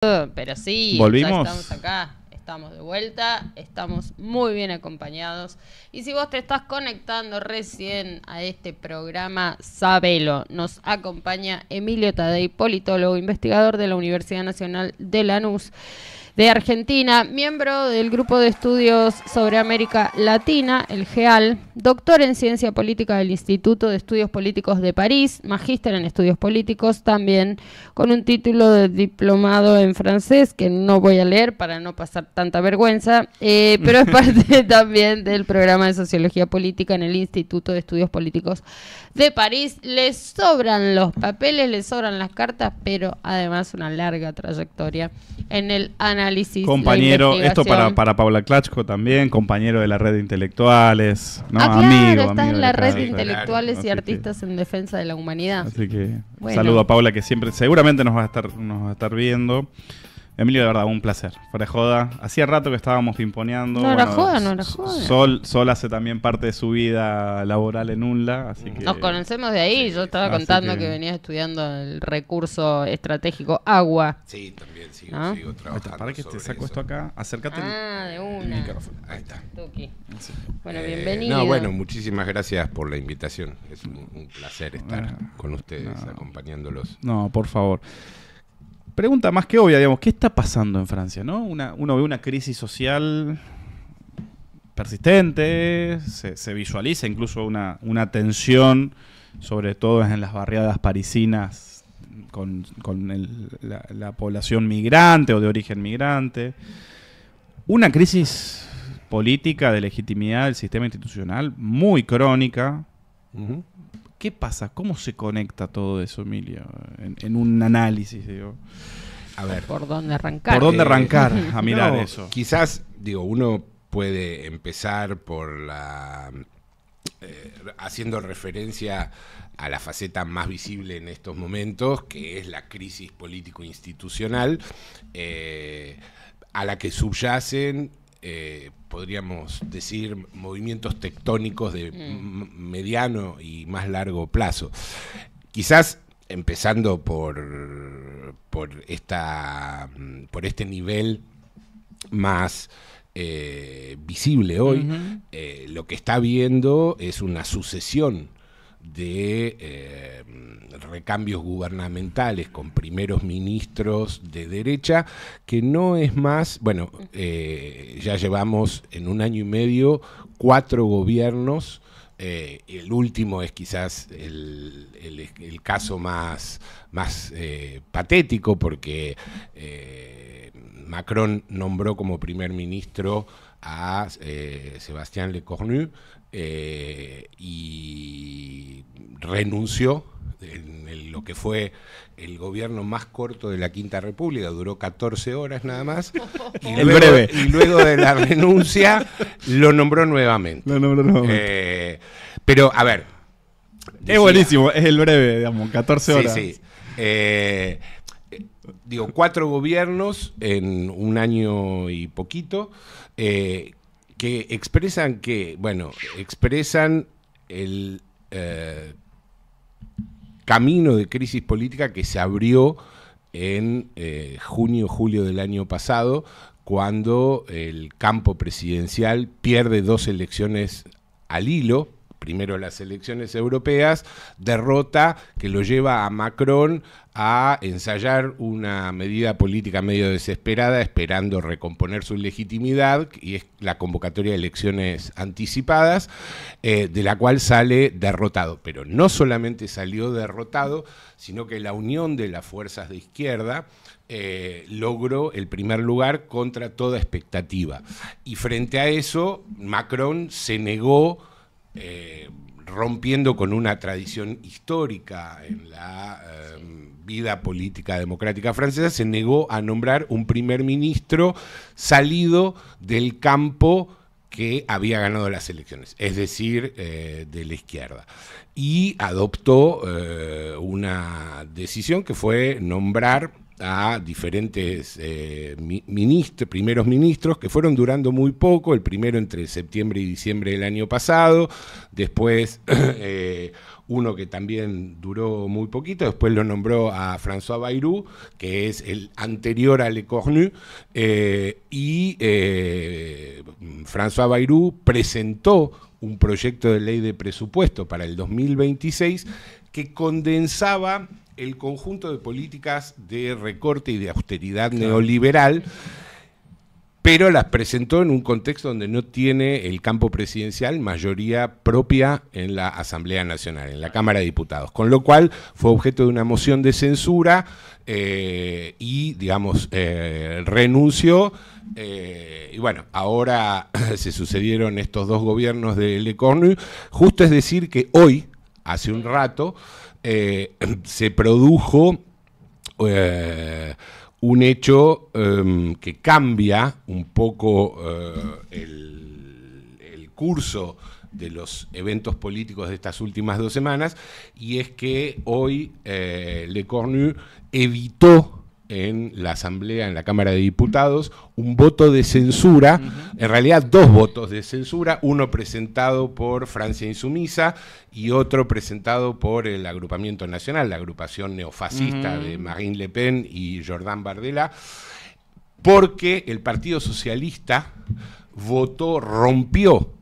Pero sí, ¿Volvimos? ya estamos acá, estamos de vuelta, estamos muy bien acompañados. Y si vos te estás conectando recién a este programa, sabelo, nos acompaña Emilio Tadei, politólogo, investigador de la Universidad Nacional de Lanús de Argentina, miembro del Grupo de Estudios sobre América Latina, el GEAL, doctor en Ciencia Política del Instituto de Estudios Políticos de París, magíster en Estudios Políticos, también con un título de diplomado en francés, que no voy a leer para no pasar tanta vergüenza, pero es parte también del programa de Sociología Política en el Instituto de Estudios Políticos de París. Les sobran los papeles, les sobran las cartas, pero además una larga trayectoria en el análisis, compañero, la esto investigación. para Paula Klachko también, compañero de la red de intelectuales, ¿no? Claro, amigo estás en la red de casa. intelectuales Así y que- artistas en defensa de la humanidad. Así que Bueno. saludo a Paula, que siempre, seguramente nos va a estar viendo. Emilio, de verdad, un placer. Fuera de joda. Hacía rato que estábamos pimponeando. No era joda, no era joda. Sol hace también parte de su vida laboral en UNLA, así que... Nos conocemos de ahí. Yo estaba Así contando que que- venías estudiando el recurso estratégico agua. Sí, también sigo ¿Ah? trabajando. Ahí está, para que te sobre saco eso. esto acá. Acércate De el una. micrófono. Ahí está. Tuki. Sí. Bueno, bienvenido. No, bueno, muchísimas gracias por la invitación. Es un placer estar Bueno, con ustedes, no. acompañándolos. No, por favor. Pregunta más que obvia, digamos, ¿qué está pasando en Francia, no? Uno ve una crisis social persistente, se visualiza incluso una tensión, sobre todo en las barriadas parisinas, con la población migrante o de origen migrante. Una crisis política de legitimidad del sistema institucional muy crónica. Ujú. ¿Qué pasa? ¿Cómo se conecta todo eso, Emilio? En un análisis, digo. A ver, ¿Por dónde arrancar? ¿Por dónde arrancar a mirar no, eso? Quizás, digo, uno puede empezar por haciendo referencia a la faceta más visible en estos momentos, que es la crisis político-institucional, a la que subyacen, podríamos decir, movimientos tectónicos de mediano y más largo plazo. Quizás empezando por este nivel más visible hoy, lo que está viendo es una sucesión de recambios gubernamentales con primeros ministros de derecha, que no es más, bueno, ya llevamos en un año y medio 4 gobiernos. El último es quizás el caso más patético, porque Macron nombró como primer ministro a Sébastien Lecornu y renunció en lo que fue el gobierno más corto de la Quinta República, duró 14 horas nada más, El breve. y luego de la renuncia lo nombró nuevamente. No. Pero, a ver. Es buenísimo, es el breve, digamos, 14 horas. Sí. Digo, 4 gobiernos en un año y poquito, que expresan el camino de crisis política que se abrió en junio, julio del año pasado, cuando el campo presidencial pierde 2 elecciones al hilo. Primero las elecciones europeas, derrota que lo lleva a Macron a ensayar una medida política medio desesperada, esperando recomponer su legitimidad, y es la convocatoria de elecciones anticipadas, de la cual sale derrotado. Pero no solamente salió derrotado, sino que la unión de las fuerzas de izquierda logró el primer lugar contra toda expectativa. Y frente a eso, Macron se negó, rompiendo con una tradición histórica en la vida política democrática francesa, se negó a nombrar un primer ministro salido del campo que había ganado las elecciones, es decir, de la izquierda. Y adoptó una decisión que fue nombrar a diferentes primeros ministros que fueron durando muy poco, el primero entre septiembre y diciembre del año pasado, después uno que también duró muy poquito, después lo nombró a François Bayrou, que es el anterior a Lecornu, y François Bayrou presentó un proyecto de ley de presupuesto para el 2026 que condensaba el conjunto de políticas de recorte y de austeridad neoliberal, pero las presentó en un contexto donde no tiene el campo presidencial mayoría propia en la Asamblea Nacional, en la Cámara de Diputados, con lo cual fue objeto de una moción de censura y, digamos, renunció. Y bueno, ahora se sucedieron estos dos gobiernos de Lecornu. Justo es decir que hoy, hace un rato, se produjo un hecho que cambia un poco el curso de los eventos políticos de estas últimas 2 semanas, y es que hoy Lecornu evitó en la Asamblea, en la Cámara de Diputados, un voto de censura, en realidad 2 votos de censura, uno presentado por Francia Insumisa y otro presentado por el Agrupamiento Nacional, la agrupación neofascista de Marine Le Pen y Jordan Bardella, porque el Partido Socialista rompió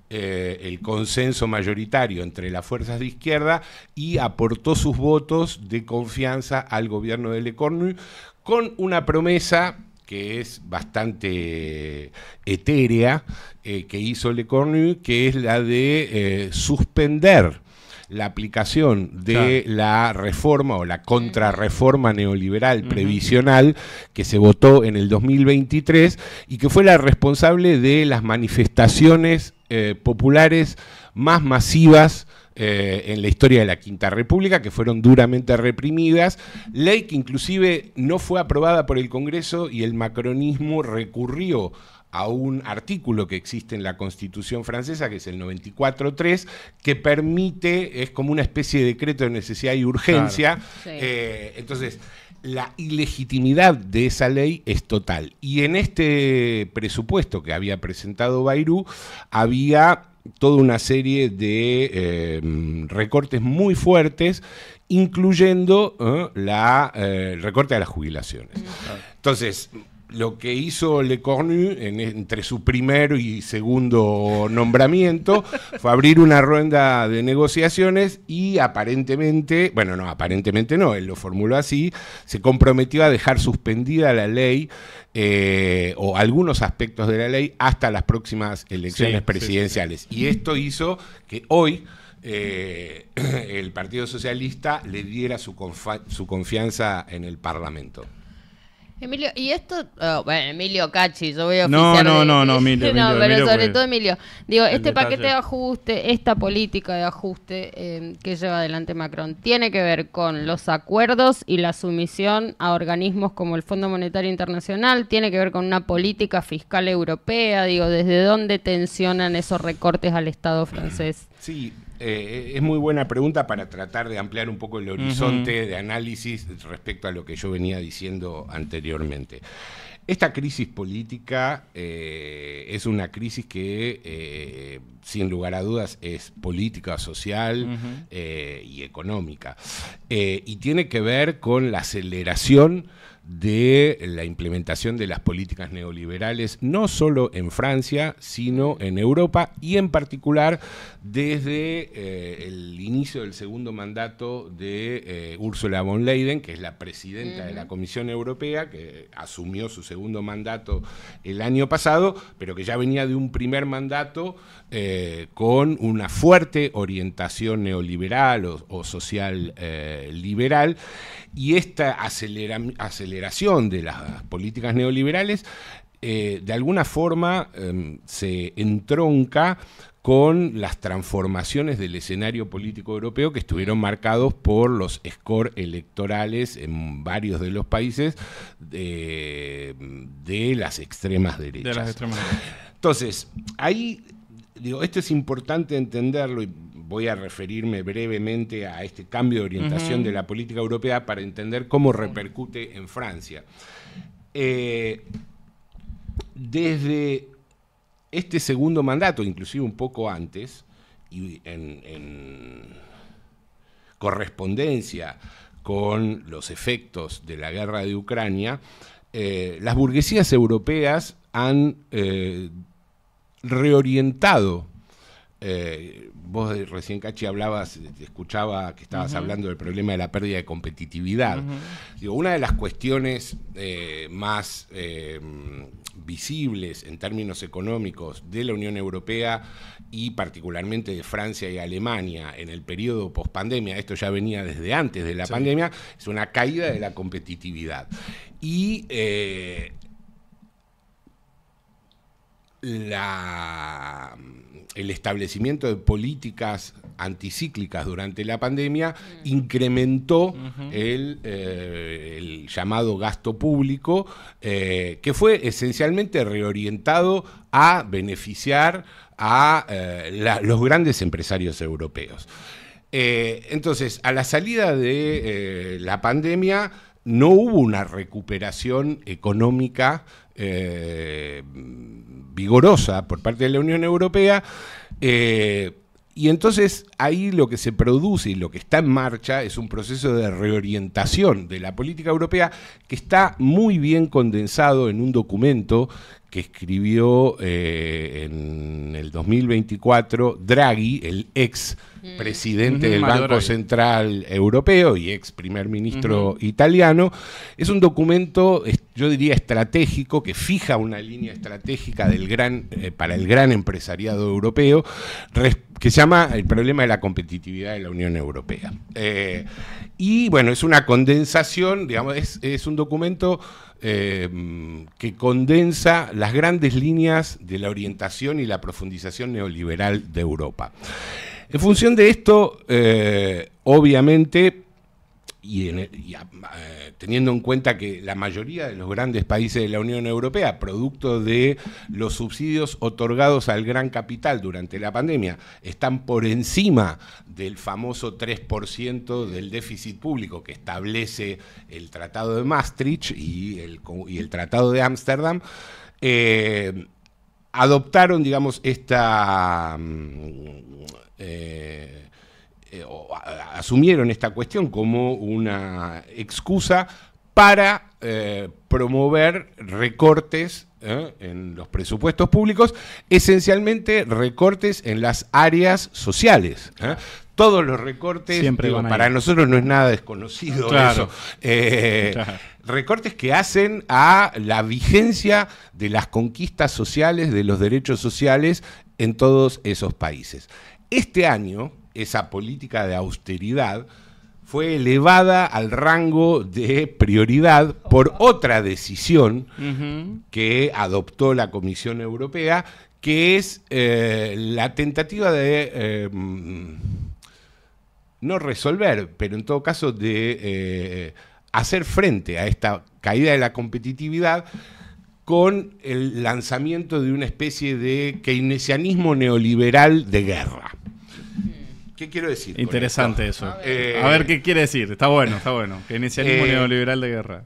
el consenso mayoritario entre las fuerzas de izquierda y aportó sus votos de confianza al gobierno de Lecornu con una promesa que es bastante etérea que hizo Lecornu, que es la de suspender la aplicación de la reforma o la contrarreforma neoliberal previsional que se votó en el 2023 y que fue la responsable de las manifestaciones populares más masivas en la historia de la Quinta República, que fueron duramente reprimidas, ley que inclusive no fue aprobada por el Congreso y el macronismo recurrió a un artículo que existe en la Constitución francesa, que es el 94.3, que permite, es como una especie de decreto de necesidad y urgencia. Claro. Sí. Entonces, la ilegitimidad de esa ley es total. Y en este presupuesto que había presentado Bayrou, había toda una serie de recortes muy fuertes, incluyendo el recorte a las jubilaciones. Entonces, lo que hizo Lecornu entre su primer y segundo nombramiento fue abrir una ronda de negociaciones y aparentemente, bueno, no, aparentemente no, él lo formuló así, se comprometió a dejar suspendida la ley o algunos aspectos de la ley hasta las próximas elecciones presidenciales. Y esto hizo que hoy el Partido Socialista le diera su confianza en el Parlamento. Emilio, y esto, bueno, Emilio Cacci, yo voy a oficiar No, Emilio, pero Emilio, sobre todo Emilio, digo, este paquete detalle. de ajuste, esta política de ajuste que lleva adelante Macron, tiene que ver con los acuerdos y la sumisión a organismos como el Fondo Monetario Internacional, tiene que ver con una política fiscal europea, digo, ¿desde dónde tensionan esos recortes al Estado francés? Sí, es muy buena pregunta para tratar de ampliar un poco el horizonte de análisis respecto a lo que yo venía diciendo anteriormente. Esta crisis política es una crisis que, sin lugar a dudas, es política, social y económica. Y tiene que ver con la aceleración de la implementación de las políticas neoliberales, no solo en Francia, sino en Europa y en particular desde el inicio del segundo mandato de Ursula von der Leyen, que es la presidenta de la Comisión Europea, que asumió su segundo mandato el año pasado, pero que ya venía de un primer mandato con una fuerte orientación neoliberal o social liberal, y esta aceleración de las políticas neoliberales de alguna forma se entronca con las transformaciones del escenario político europeo que estuvieron marcados por los scores electorales en varios de los países de las extremas derechas. De las extremas derechas. Entonces, ahí, digo, esto es importante entenderlo y voy a referirme brevemente a este cambio de orientación de la política europea para entender cómo repercute en Francia. Desde este segundo mandato, inclusive un poco antes, y en correspondencia con los efectos de la guerra de Ucrania, las burguesías europeas han reorientado. Vos recién, Cachi, escuchaba que estabas hablando del problema de la pérdida de competitividad. Digo, una de las cuestiones más visibles en términos económicos de la Unión Europea y particularmente de Francia y Alemania en el periodo pospandemia, esto ya venía desde antes de la pandemia, es una caída de la competitividad. Y el establecimiento de políticas anticíclicas durante la pandemia incrementó el llamado gasto público, que fue esencialmente reorientado a beneficiar a los grandes empresarios europeos. Entonces, a la salida de la pandemia, no hubo una recuperación económica vigorosa por parte de la Unión Europea, y entonces ahí lo que se produce y lo que está en marcha es un proceso de reorientación de la política europea que está muy bien condensado en un documento que escribió en el 2024 Draghi, el ex presidente del Banco Central Europeo y ex primer ministro italiano. Es un documento, yo diría, estratégico, que fija una línea estratégica para el gran empresariado europeo, que se llama El problema de la competitividad de la Unión Europea. Y bueno, es una condensación, digamos, es un documento que condensa las grandes líneas de la orientación y la profundización neoliberal de Europa. En función de esto, obviamente, teniendo en cuenta que la mayoría de los grandes países de la Unión Europea, producto de los subsidios otorgados al gran capital durante la pandemia, están por encima del famoso 3% del déficit público que establece el Tratado de Maastricht y el Tratado de Ámsterdam, adoptaron, digamos, asumieron esta cuestión como una excusa para promover recortes en los presupuestos públicos, esencialmente recortes en las áreas sociales. Todos los recortes, para nosotros no es nada desconocido eso. Recortes que hacen a la vigencia de las conquistas sociales, de los derechos sociales en todos esos países. Este año, esa política de austeridad fue elevada al rango de prioridad por otra decisión que adoptó la Comisión Europea, que es la tentativa de no resolver, pero en todo caso de hacer frente a esta caída de la competitividad con el lanzamiento de una especie de keynesianismo neoliberal de guerra. ¿Qué quiero decir? Interesante eso. A ver qué quiere decir. Está bueno. Keynesianismo neoliberal de guerra.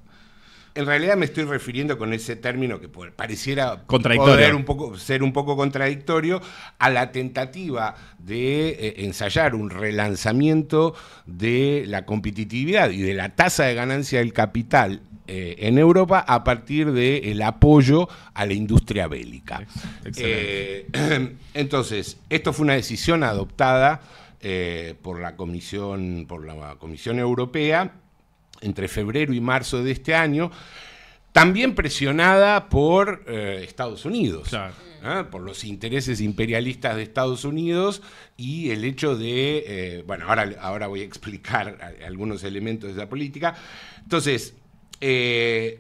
En realidad me estoy refiriendo con ese término que pareciera ser un poco contradictorio a la tentativa de ensayar un relanzamiento de la competitividad y de la tasa de ganancia del capital en Europa a partir del apoyo a la industria bélica. Entonces, esto fue una decisión adoptada por la Comisión Europea entre febrero y marzo de este año, también presionada por Estados Unidos, por los intereses imperialistas de Estados Unidos y el hecho de, ahora voy a explicar algunos elementos de esa política. Entonces, el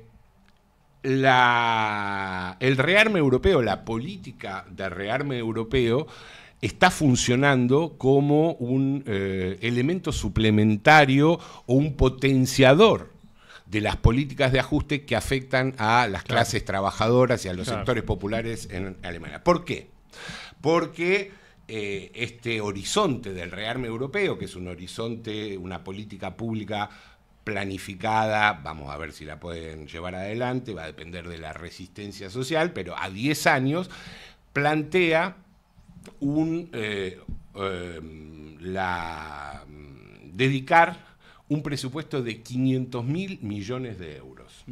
rearme europeo, la política de rearme europeo, está funcionando como un elemento suplementario o un potenciador de las políticas de ajuste que afectan a las clases trabajadoras y a los sectores populares en Alemania. ¿Por qué? Porque este horizonte del rearme europeo, que es un horizonte, una política pública planificada, vamos a ver si la pueden llevar adelante, va a depender de la resistencia social, pero a 10 años plantea dedicar un presupuesto de 500.000 millones de euros.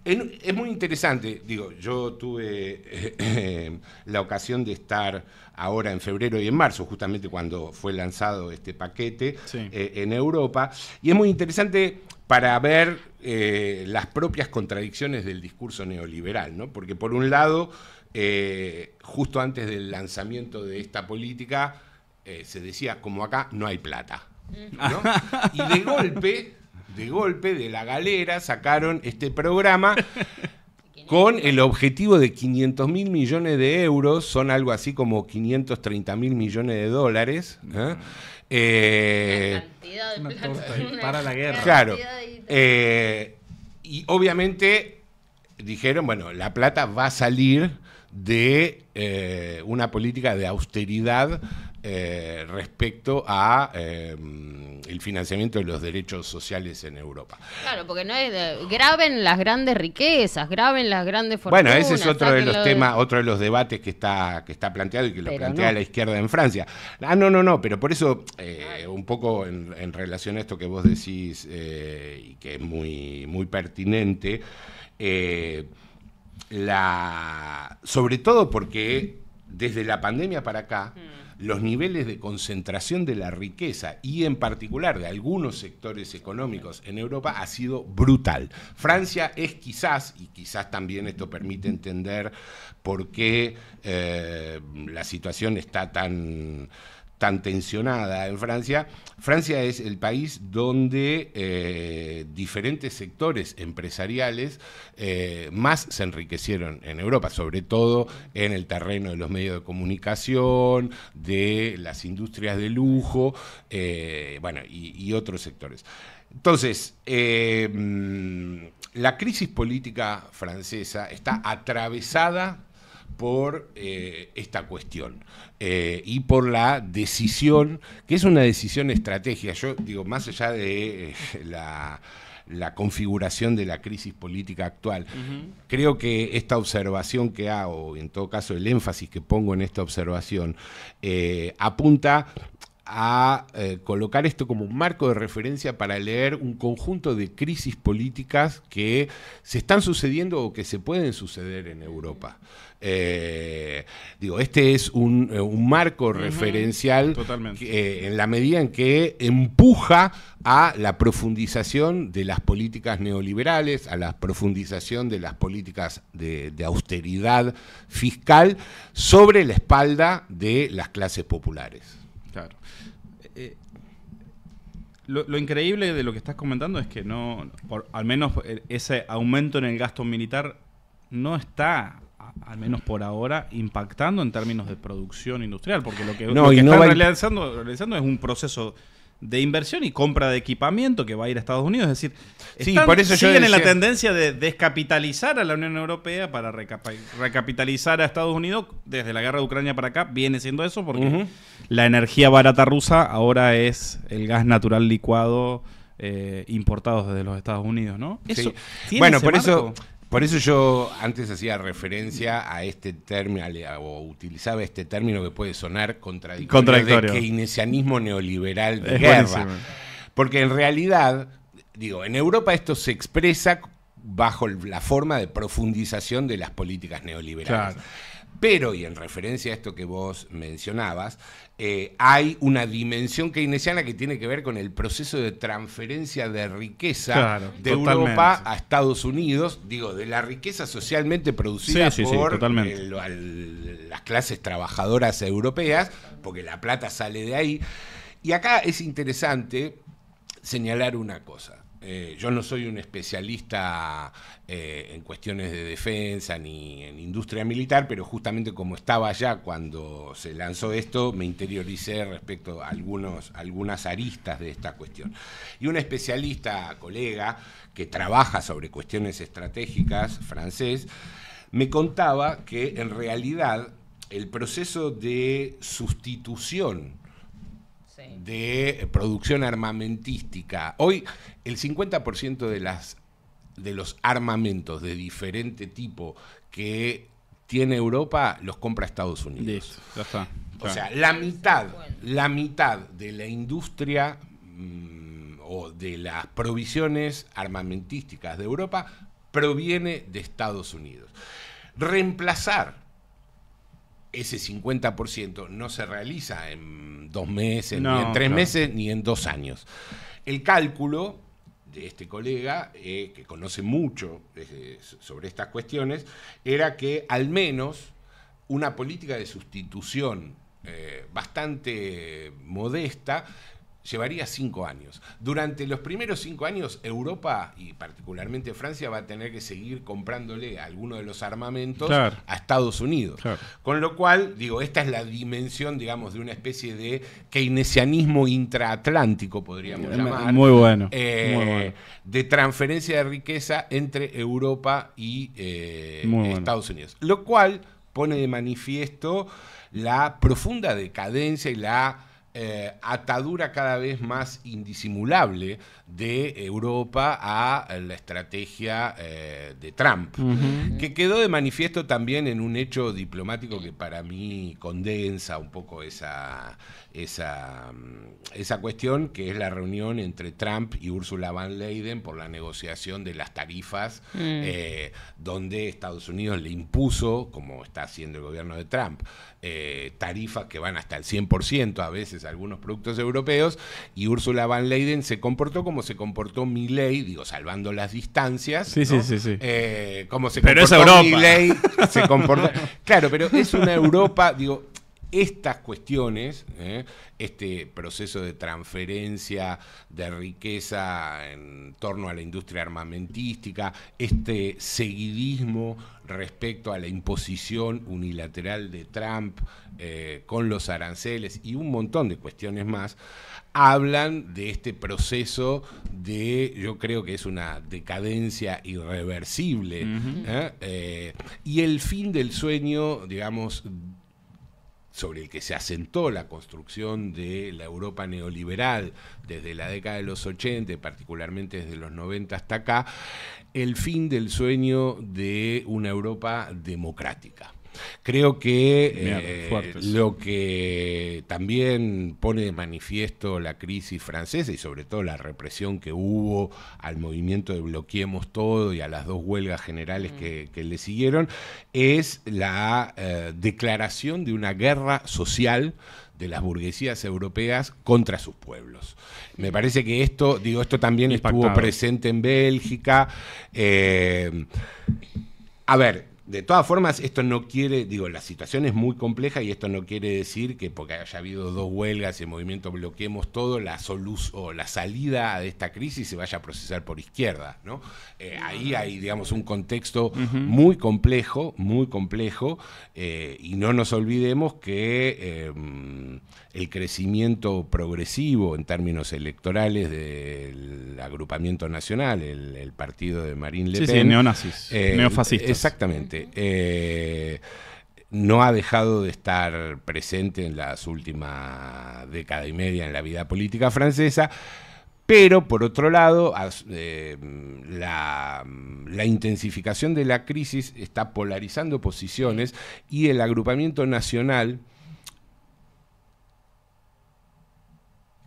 Es muy interesante, digo, yo tuve la ocasión de estar ahora en febrero y en marzo, justamente cuando fue lanzado este paquete en Europa, y es muy interesante para ver las propias contradicciones del discurso neoliberal, ¿no? Porque por un lado, justo antes del lanzamiento de esta política, se decía, como acá no hay plata, ¿no? Y de golpe, de la galera, sacaron este programa con el objetivo de 500.000 millones de euros, son algo así como 530.000 millones de dólares. Una cantidad de plata. Para la guerra. Claro. Y obviamente dijeron, bueno, la plata va a salir de una política de austeridad respecto a el financiamiento de los derechos sociales en Europa. Claro, porque no es graben las grandes riquezas, graben las grandes fortunas. Bueno, ese es otro de los temas, otro de los debates que está planteado y que lo plantea la izquierda en Francia. No, pero por eso, un poco en relación a esto que vos decís, y que es muy, muy pertinente, sobre todo porque desde la pandemia para acá, los niveles de concentración de la riqueza y en particular de algunos sectores económicos en Europa ha sido brutal. Francia es quizás, y quizás también esto permite entender por qué la situación está tan tensionada en Francia. Francia es el país donde diferentes sectores empresariales más se enriquecieron en Europa, sobre todo en el terreno de los medios de comunicación, de las industrias de lujo, y otros sectores. Entonces, la crisis política francesa está atravesada por esta cuestión y por la decisión, que es una decisión estratégica. Yo digo, más allá de la configuración de la crisis política actual, creo que esta observación que hago, en todo caso el énfasis que pongo en esta observación, apunta a colocar esto como un marco de referencia para leer un conjunto de crisis políticas que se están sucediendo o que se pueden suceder en Europa. Este es un marco referencial en la medida en que empuja a la profundización de las políticas neoliberales, a la profundización de las políticas de austeridad fiscal sobre la espalda de las clases populares. Claro. Lo increíble de lo que estás comentando es que al menos ese aumento en el gasto militar no está, al menos por ahora, impactando en términos de producción industrial, porque lo que están realizando es un proceso de inversión y compra de equipamiento que va a ir a Estados Unidos. Es decir, por eso siguen en la tendencia de descapitalizar a la Unión Europea para recapitalizar a Estados Unidos. Desde la guerra de Ucrania para acá viene siendo eso, porque la energía barata rusa ahora es el gas natural licuado importado desde los Estados Unidos, ¿no? Eso, bueno, por eso yo antes hacía referencia a este término, o utilizaba este término que puede sonar contradictorio. De keynesianismo neoliberal de guerra. Porque en realidad, en Europa esto se expresa bajo la forma de profundización de las políticas neoliberales. Claro. Pero, y en referencia a esto que vos mencionabas, hay una dimensión keynesiana que tiene que ver con el proceso de transferencia de riqueza de Europa a Estados Unidos, de la riqueza socialmente producida por las clases trabajadoras europeas, porque la plata sale de ahí. Y acá es interesante señalar una cosa. Yo no soy un especialista en cuestiones de defensa ni en industria militar, pero justamente como estaba allá cuando se lanzó esto, me interioricé respecto a algunas aristas de esta cuestión. Y un especialista, colega, que trabaja sobre cuestiones estratégicas, francés, me contaba que en realidad el proceso de sustitución Sí. de producción armamentística. Hoy el 50% de los armamentos de diferente tipo que tiene Europa los compra Estados Unidos. Listo, ya está. O sea, la mitad de la industria o de las provisiones armamentísticas de Europa proviene de Estados Unidos. Reemplazar ese 50% no se realiza en 2 meses, ni en 3 meses, ni en 2 años. El cálculo de este colega, que conoce mucho sobre estas cuestiones, era que al menos una política de sustitución bastante modesta llevaría 5 años. Durante los primeros 5 años, Europa, y particularmente Francia, va a tener que seguir comprándole algunos de los armamentos a Estados Unidos. Claro. Con lo cual, digo, esta es la dimensión, digamos, de una especie de keynesianismo intraatlántico, podríamos llamar. Muy bueno. De transferencia de riqueza entre Europa y Estados Unidos. Lo cual pone de manifiesto la profunda decadencia y la atadura cada vez más indisimulable de Europa a la estrategia de Trump, que quedó de manifiesto también en un hecho diplomático que para mí condensa un poco esa cuestión, que es la reunión entre Trump y Ursula von Leyen por la negociación de las tarifas, donde Estados Unidos le impuso, como está haciendo el gobierno de Trump, tarifas que van hasta el 100% a veces a algunos productos europeos, y Ursula von Leyen se comportó como se comportó Milei, digo, salvando las distancias. Sí, ¿no? sí. Como se pero comportó es Europa. Milei, se comportó. Claro, pero es una Europa, digo. Estas cuestiones, este proceso de transferencia de riqueza en torno a la industria armamentística, este seguidismo respecto a la imposición unilateral de Trump con los aranceles y un montón de cuestiones más, hablan de este proceso de, yo creo que es una decadencia irreversible, y el fin del sueño, digamos, sobre el que se asentó la construcción de la Europa neoliberal desde la década de los 80, particularmente desde los 90 hasta acá, el fin del sueño de una Europa democrática. Creo que lo que también pone de manifiesto la crisis francesa y sobre todo la represión que hubo al movimiento de Bloqueemos Todo y a las 2 huelgas generales que le siguieron es la declaración de una guerra social de las burguesías europeas contra sus pueblos. Me parece que esto también estuvo presente en Bélgica. A ver, de todas formas, esto no quiere, la situación es muy compleja y esto no quiere decir que porque haya habido 2 huelgas y el movimiento Bloqueemos Todo, la salida de esta crisis se vaya a procesar por izquierda, ¿no? Ahí hay, digamos, un contexto muy complejo, y no nos olvidemos que el crecimiento progresivo en términos electorales del agrupamiento nacional, el partido de Marine Le Pen. Sí, neonazis, neofascistas. Exactamente. No ha dejado de estar presente en las últimas década y media en la vida política francesa, pero por otro lado la intensificación de la crisis está polarizando posiciones y el agrupamiento nacional,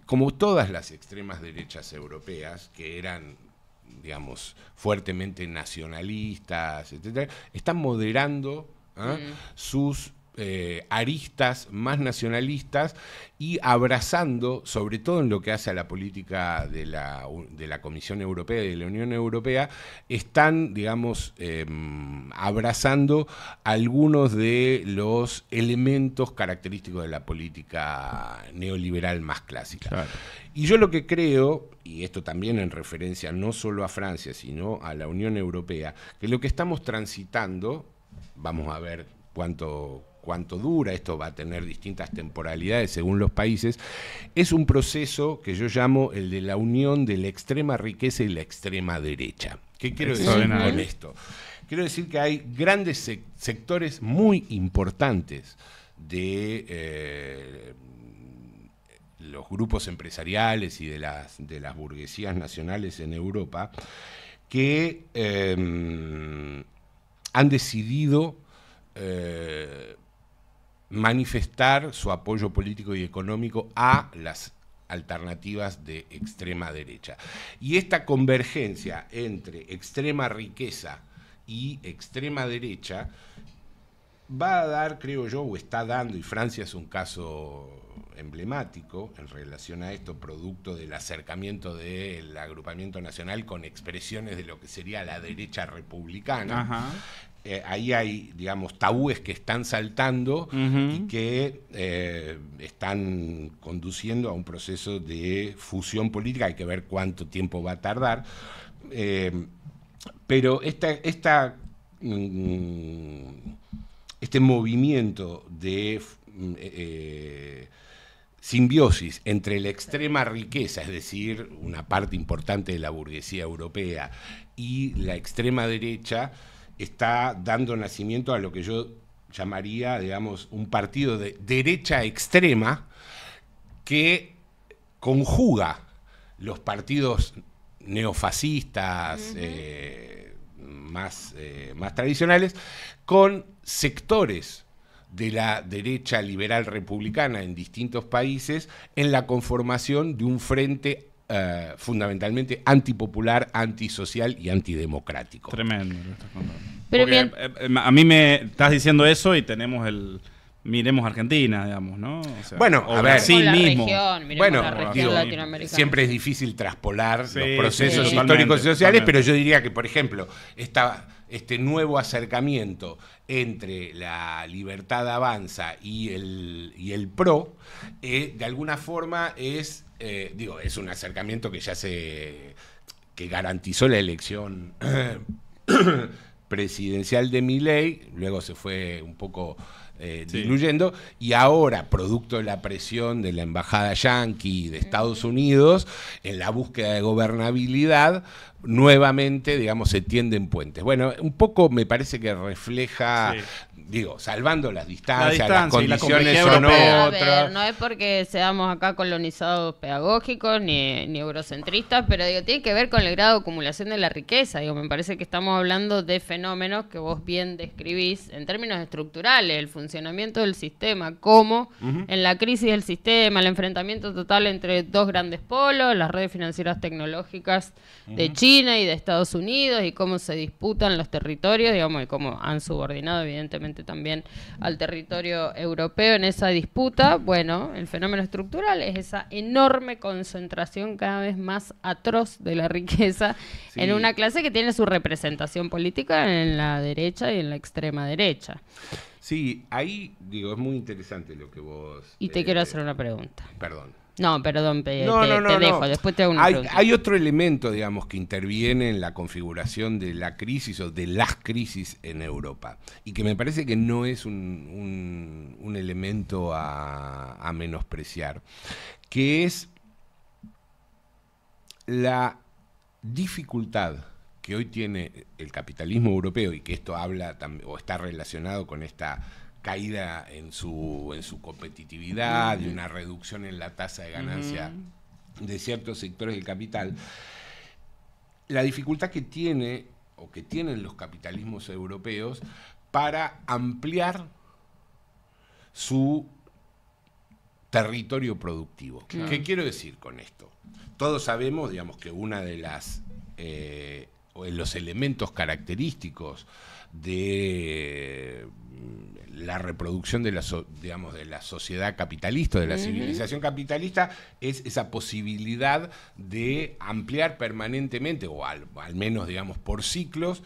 como todas las extremas derechas europeas que eran, digamos, fuertemente nacionalistas, etcétera, están moderando sus aristas más nacionalistas y abrazando, sobre todo en lo que hace a la política de la Comisión Europea y de la Unión Europea, están, digamos, abrazando algunos de los elementos característicos de la política neoliberal más clásica. Claro. Y yo lo que creo, y esto también en referencia no solo a Francia, sino a la Unión Europea, que lo que estamos transitando, vamos a ver cuánto dura, esto va a tener distintas temporalidades según los países, es un proceso que yo llamo el de la unión de la extrema riqueza y la extrema derecha. ¿Qué quiero decir con esto? quiero decir que hay grandes sectores muy importantes de los grupos empresariales y de las burguesías nacionales en Europa que han decidido manifestar su apoyo político y económico a las alternativas de extrema derecha. Y esta convergencia entre extrema riqueza y extrema derecha va a dar, creo yo, o está dando, y Francia es un caso emblemático en relación a esto, producto del acercamiento del agrupamiento nacional con expresiones de lo que sería la derecha republicana. Ajá. Ahí hay, digamos, tabúes que están saltando y que están conduciendo a un proceso de fusión política. Hay que ver cuánto tiempo va a tardar. Pero este movimiento de simbiosis entre la extrema riqueza, es decir, una parte importante de la burguesía europea, y la extrema derecha, está dando nacimiento a lo que yo llamaría, digamos, un partido de derecha extrema que conjuga los partidos neofascistas más tradicionales con sectores de la derecha liberal republicana en distintos países en la conformación de un frente fundamentalmente antipopular, antisocial y antidemocrático. Tremendo lo que estás contando. Pero porque, a mí me estás diciendo eso y tenemos miremos Argentina, digamos, ¿no? O sea, bueno, a ver, Brasil la mismo. Región, miremos Bueno, la región digo, latinoamericana. siempre es difícil traspolar Sí, los procesos sí, históricos y sociales, totalmente. pero yo diría que, por ejemplo, este nuevo acercamiento entre la Libertad Avanza y el PRO, de alguna forma es un acercamiento que que garantizó la elección presidencial de Milei, luego se fue un poco diluyendo, y ahora, producto de la presión de la embajada yanqui de Estados Unidos, en la búsqueda de gobernabilidad, nuevamente, digamos, se tienden puentes. Bueno, un poco me parece que refleja, salvando las distancias, las distancia y la condiciones complejidad son europea. A ver, otras. no es porque seamos acá colonizados pedagógicos ni eurocentristas, pero digo, tiene que ver con el grado de acumulación de la riqueza. Digo, me parece que estamos hablando de fenómenos que vos bien describís en términos estructurales, el funcionamiento del sistema, cómo en la crisis del sistema, el enfrentamiento total entre dos grandes polos, las redes financieras tecnológicas de China y de Estados Unidos, y cómo se disputan los territorios, digamos, y cómo han subordinado evidentemente también al territorio europeo en esa disputa. Bueno, el fenómeno estructural es esa enorme concentración cada vez más atroz de la riqueza en una clase que tiene su representación política en la derecha y en la extrema derecha. Sí, ahí, es muy interesante lo que vos... Y te quiero hacer una pregunta. Perdón. No, perdón, te No. dejo, después te hago una pregunta. Hay otro elemento, digamos, que interviene en la configuración de la crisis o de las crisis en Europa, y que me parece que no es un elemento a menospreciar, que es la dificultad que hoy tiene el capitalismo europeo, y que esto habla o está relacionado con esta caída en su competitividad y una reducción en la tasa de ganancia de ciertos sectores del capital. La dificultad que tiene o que tienen los capitalismos europeos para ampliar su territorio productivo. Claro. ¿Qué quiero decir con esto? Todos sabemos, digamos, que una de los elementos característicos de la reproducción de la sociedad capitalista, de la civilización capitalista, es esa posibilidad de ampliar permanentemente, o al menos, digamos, por ciclos,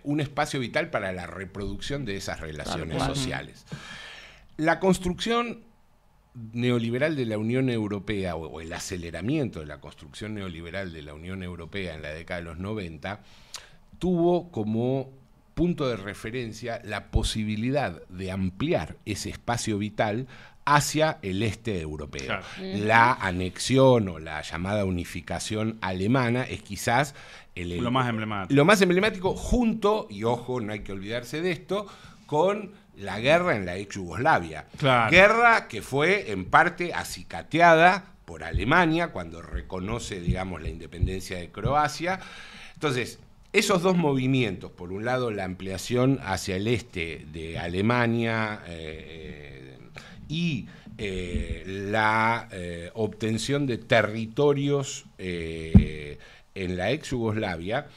un espacio vital para la reproducción de esas relaciones sociales. La construcción neoliberal de la Unión Europea, o el aceleramiento de la construcción neoliberal de la Unión Europea en la década de los 90, tuvo como punto de referencia la posibilidad de ampliar ese espacio vital hacia el este europeo. Claro. La anexión o la llamada unificación alemana es quizás Lo más emblemático. lo más emblemático junto, y ojo, no hay que olvidarse de esto, con la guerra en la ex Yugoslavia. Claro. Guerra que fue en parte acicateada por Alemania cuando reconoce, digamos, la independencia de Croacia. Entonces, esos dos movimientos, por un lado la ampliación hacia el este de Alemania y la obtención de territorios en la ex Yugoslavia,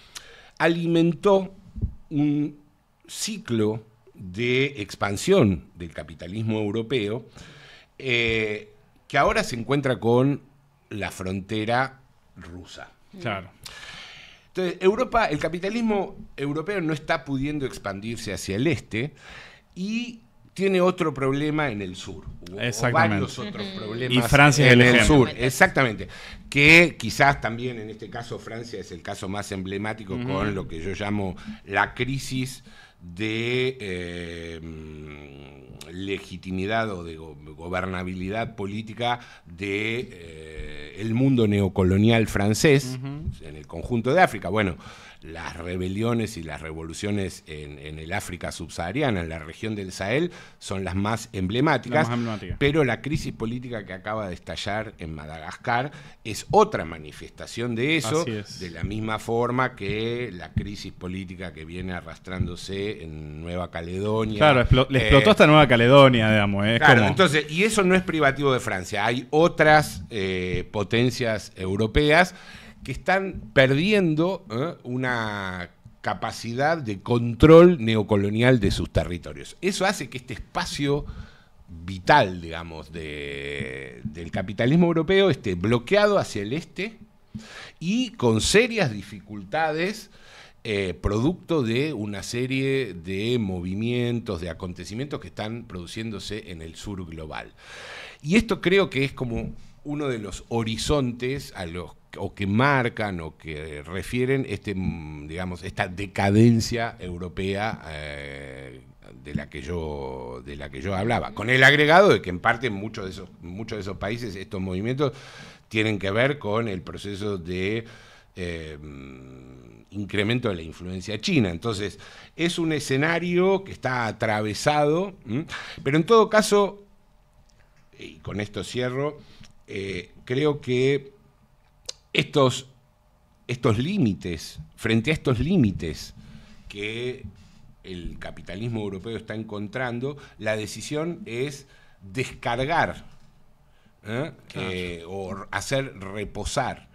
alimentó un ciclo de expansión del capitalismo europeo que ahora se encuentra con la frontera rusa. Claro. Entonces, el capitalismo europeo no está pudiendo expandirse hacia el este y tiene otro problema en el sur. O varios otros problemas y Francia es en el el ejemplo. sur. Exactamente. Que quizás también en este caso Francia es el caso más emblemático con lo que yo llamo la crisis de legitimidad o de gobernabilidad política de el mundo neocolonial francés en el conjunto de África. Bueno, las rebeliones y las revoluciones en el África subsahariana, en la región del Sahel, son las más emblemáticas, pero la crisis política que acaba de estallar en Madagascar es otra manifestación de eso, de la misma forma que la crisis política que viene arrastrándose en Nueva Caledonia. Claro, le explotó hasta Nueva Caledonia, digamos. Claro, como... entonces, y eso no es privativo de Francia. Hay otras potencias europeas que están perdiendo una capacidad de control neocolonial de sus territorios. Eso hace que este espacio vital, digamos, del capitalismo europeo esté bloqueado hacia el este y con serias dificultades producto de una serie de movimientos, de acontecimientos que están produciéndose en el sur global. Y esto creo que es como uno de los horizontes o que marcan o que refieren digamos, esta decadencia europea de la que yo hablaba, con el agregado de que en parte muchos de esos países estos movimientos tienen que ver con el proceso de incremento de la influencia china. Entonces es un escenario que está atravesado, pero en todo caso, y con esto cierro, creo que estos límites, frente a estos límites que el capitalismo europeo está encontrando, la decisión es descargar o hacer reposar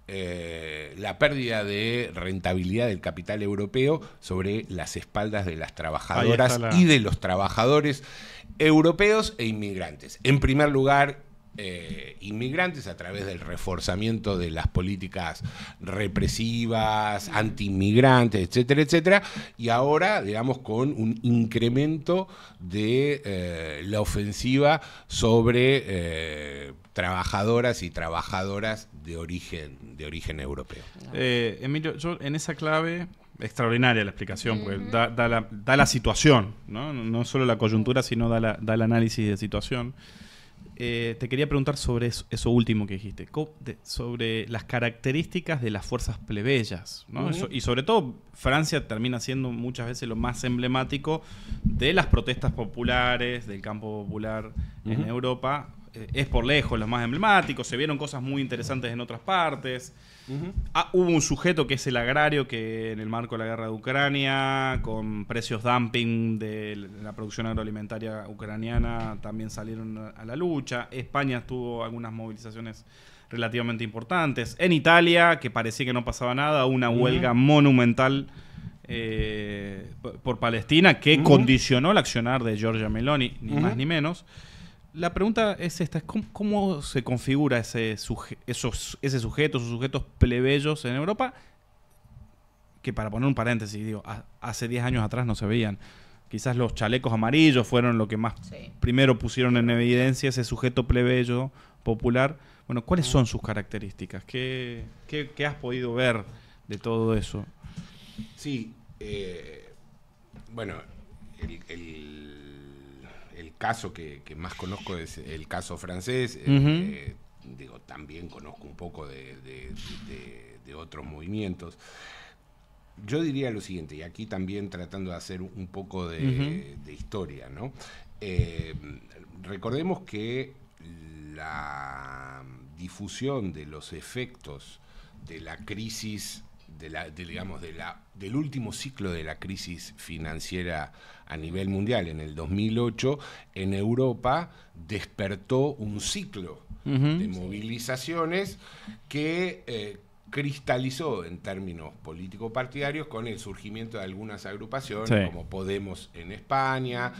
la pérdida de rentabilidad del capital europeo sobre las espaldas de las trabajadoras y de los trabajadores europeos e inmigrantes. En primer lugar, inmigrantes a través del reforzamiento de las políticas represivas, anti-inmigrantes, etcétera, etcétera, y ahora, digamos, con un incremento de la ofensiva sobre trabajadoras y trabajadoras de origen europeo. Emilio, yo en esa clave, extraordinaria la explicación, porque da la situación, ¿no? No solo la coyuntura, sino da el análisis de situación. Te quería preguntar sobre eso último que dijiste, sobre las características de las fuerzas plebeyas, ¿no? Y sobre todo Francia termina siendo muchas veces lo más emblemático de las protestas populares, del campo popular en Europa. Es por lejos lo más emblemático, se vieron cosas muy interesantes en otras partes. Hubo un sujeto que es el agrario que en el marco de la guerra de Ucrania, con precios dumping de la producción agroalimentaria ucraniana, también salieron a la lucha. España tuvo algunas movilizaciones relativamente importantes. En Italia, que parecía que no pasaba nada, una huelga monumental por Palestina que condicionó el accionar de Giorgia Meloni, ni más ni menos. La pregunta es esta, ¿cómo se configura esos sujetos plebeyos en Europa? Que, para poner un paréntesis, digo, hace 10 años atrás no se veían. Quizás los chalecos amarillos fueron lo que más primero pusieron en evidencia ese sujeto plebeyo popular. Bueno, ¿cuáles son sus características? ¿Qué has podido ver de todo eso? el caso que más conozco es el caso francés. También conozco un poco de otros movimientos. Yo diría lo siguiente, y aquí también tratando de hacer un poco de historia, ¿no? Recordemos que la difusión de los efectos de la crisis, del último ciclo de la crisis financiera a nivel mundial en el 2008, en Europa despertó un ciclo de movilizaciones que cristalizó en términos político-partidarios con el surgimiento de algunas agrupaciones como Podemos en España,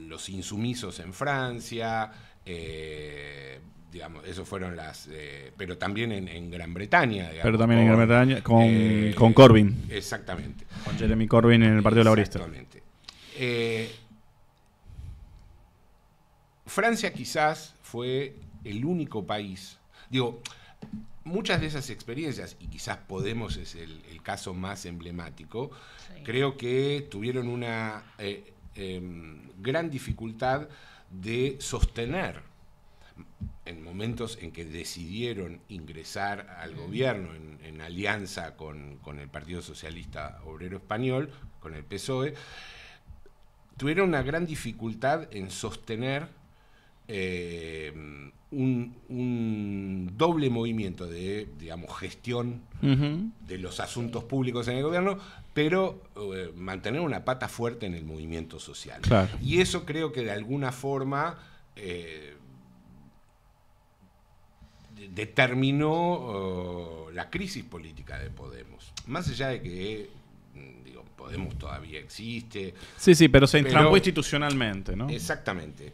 los insumisos en Francia, esos fueron pero también en Gran Bretaña. Pero también en Gran Bretaña, con Corbyn. Exactamente. Con Jeremy Corbyn en el Partido Laborista. Exactamente. Francia quizás fue el único país, muchas de esas experiencias, y quizás Podemos es el caso más emblemático, creo que tuvieron una gran dificultad de sostener en momentos en que decidieron ingresar al gobierno en alianza con el Partido Socialista Obrero Español, con el PSOE, tuvieron una gran dificultad en sostener un doble movimiento de, gestión de los asuntos públicos en el gobierno, pero mantener una pata fuerte en el movimiento social. Claro. Y eso creo que de alguna forma determinó la crisis política de Podemos. Más allá de que Podemos todavía existe. Sí, pero se entrampó institucionalmente, ¿no? Exactamente.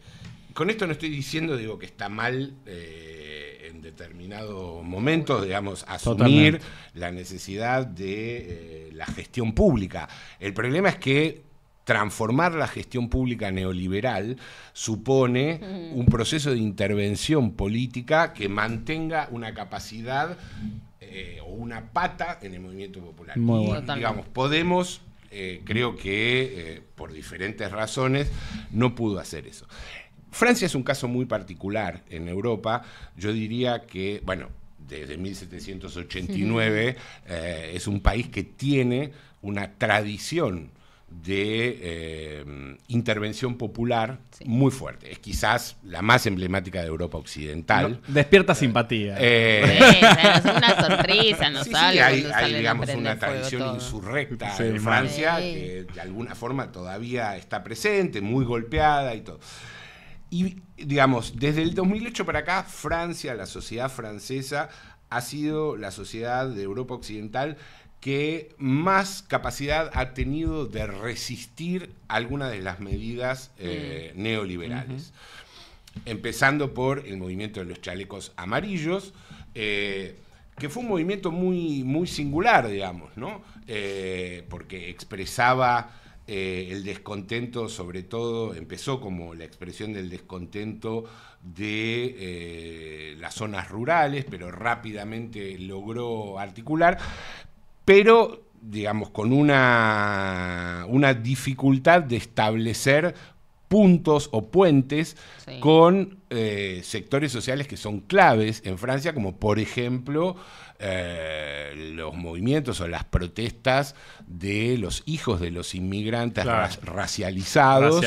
Con esto no estoy diciendo, que está mal en determinados momentos, asumir la necesidad de la gestión pública. El problema es que transformar la gestión pública neoliberal supone un proceso de intervención política que mantenga una capacidad o una pata en el movimiento popular. Muy y, bueno. Podemos, creo que por diferentes razones, no pudo hacer eso. Francia es un caso muy particular en Europa. Yo diría que, desde 1789 es un país que tiene una tradición de intervención popular muy fuerte. Es quizás la más emblemática de Europa occidental. Despierta simpatía. Una sonrisa nos sale. Hay una tradición insurrecta en Francia que de alguna forma todavía está presente, muy golpeada y todo. Y, desde el 2008 para acá, Francia, la sociedad francesa, ha sido la sociedad de Europa Occidental que más capacidad ha tenido de resistir algunas de las medidas neoliberales. Empezando por el movimiento de los chalecos amarillos, que fue un movimiento muy, muy singular, ¿no? Porque expresaba el descontento, sobre todo, empezó como la expresión del descontento de las zonas rurales, pero rápidamente logró articular, pero, con una dificultad de establecer puntos o puentes con sectores sociales que son claves en Francia, como por ejemplo los movimientos o las protestas de los hijos de los inmigrantes racializados.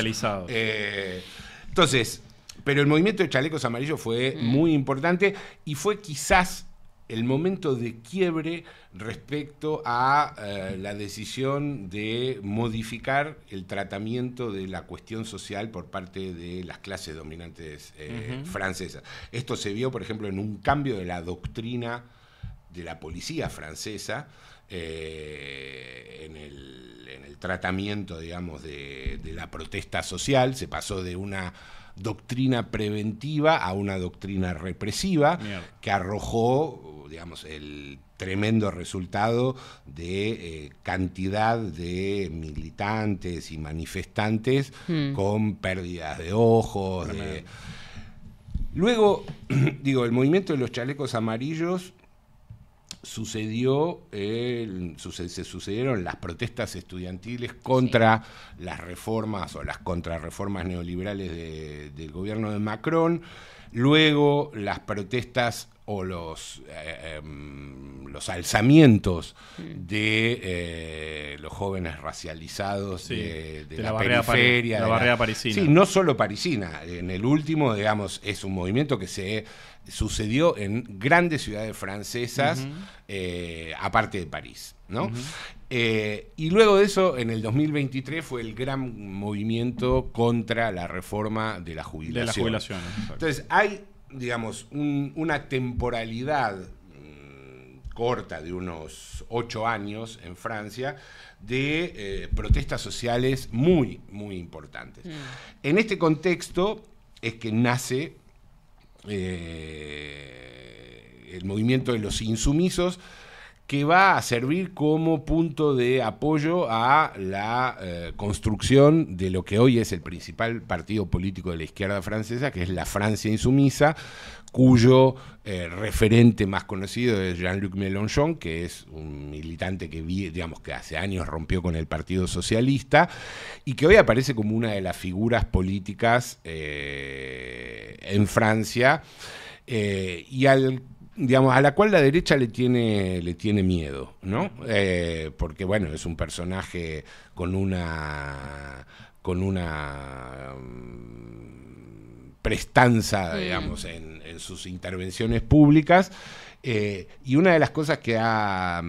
Entonces, pero el movimiento de chalecos amarillos fue muy importante y fue quizás el momento de quiebre respecto a la decisión de modificar el tratamiento de la cuestión social por parte de las clases dominantes francesas. Esto se vio, por ejemplo, en un cambio de la doctrina de la policía francesa en el tratamiento, de la protesta social. Se pasó de una doctrina preventiva a una doctrina represiva que arrojó, el tremendo resultado de cantidad de militantes y manifestantes con pérdidas de ojos. Luego, el movimiento de los chalecos amarillos se sucedieron las protestas estudiantiles contra las reformas o las contrarreformas neoliberales del gobierno de Macron, luego las protestas o los alzamientos de los jóvenes racializados de la periferia. La barriada parisina. Sí, no solo parisina. En el último, digamos, es un movimiento que se sucedió en grandes ciudades francesas, aparte de París, ¿no? Y luego de eso, en el 2023, fue el gran movimiento contra la reforma de la jubilación. De las jubilaciones. Entonces, hay, digamos, una temporalidad corta de unos 8 años en Francia de protestas sociales muy, muy importantes. En este contexto es que nace el movimiento de los insumisos, que va a servir como punto de apoyo a la construcción de lo que hoy es el principal partido político de la izquierda francesa, que es la Francia Insumisa, cuyo referente más conocido es Jean-Luc Mélenchon, que es un militante que hace años rompió con el Partido Socialista y que hoy aparece como una de las figuras políticas en Francia, y a la cual la derecha le tiene miedo, ¿no? Porque, bueno, es un personaje con una prestanza, digamos, en sus intervenciones públicas. Y una de las cosas que ha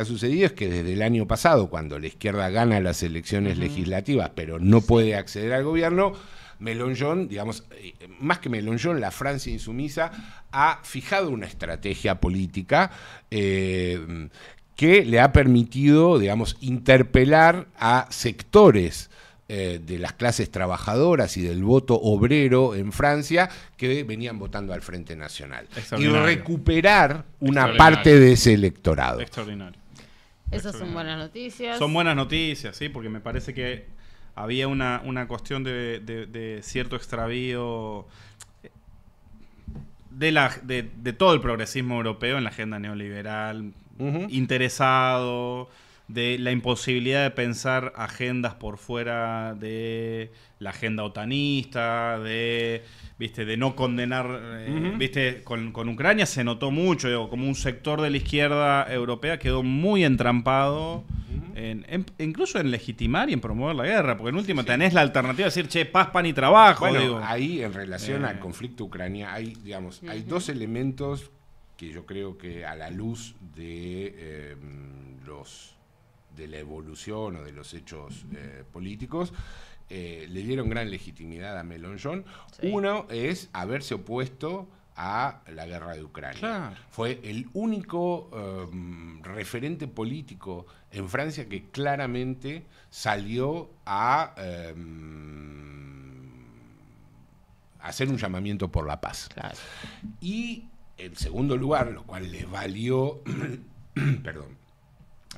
sucedido es que desde el año pasado, cuando la izquierda gana las elecciones legislativas, pero no puede acceder al gobierno, Mélenchon, digamos, más que Mélenchon, la Francia Insumisa ha fijado una estrategia política que le ha permitido, digamos, interpelar a sectores de las clases trabajadoras y del voto obrero en Francia que venían votando al Frente Nacional, y recuperar una parte de ese electorado. Extraordinario. Esas son buenas noticias. Son buenas noticias, sí, porque me parece que había una cuestión de cierto extravío de todo el progresismo europeo en la agenda neoliberal, interesado, de la imposibilidad de pensar agendas por fuera de la agenda otanista, de no condenar, con Ucrania se notó mucho, como un sector de la izquierda europea quedó muy entrampado, incluso en legitimar y en promover la guerra, porque en última tenés la alternativa de decir, che, paz, pan y trabajo. Bueno, ahí en relación al conflicto ucraniano hay dos elementos que yo creo que, a la luz de la evolución o de los hechos políticos, le dieron gran legitimidad a Mélenchon. Sí. Uno es haberse opuesto a la guerra de Ucrania. Claro. Fue el único referente político en Francia que claramente salió a hacer un llamamiento por la paz. Claro. Y en segundo lugar, lo cual le valió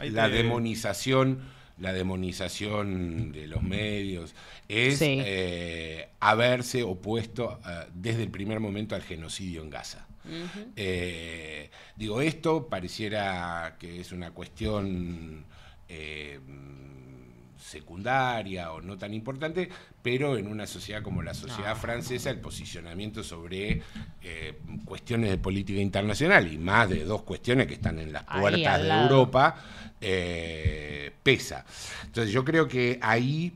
la demonización de los medios, es haberse opuesto desde el primer momento al genocidio en Gaza. Esto pareciera que es una cuestión secundaria o no tan importante, pero en una sociedad como la sociedad francesa, el posicionamiento sobre cuestiones de política internacional, y más de dos cuestiones que están en las puertas de Europa, pesa. Entonces yo creo que ahí,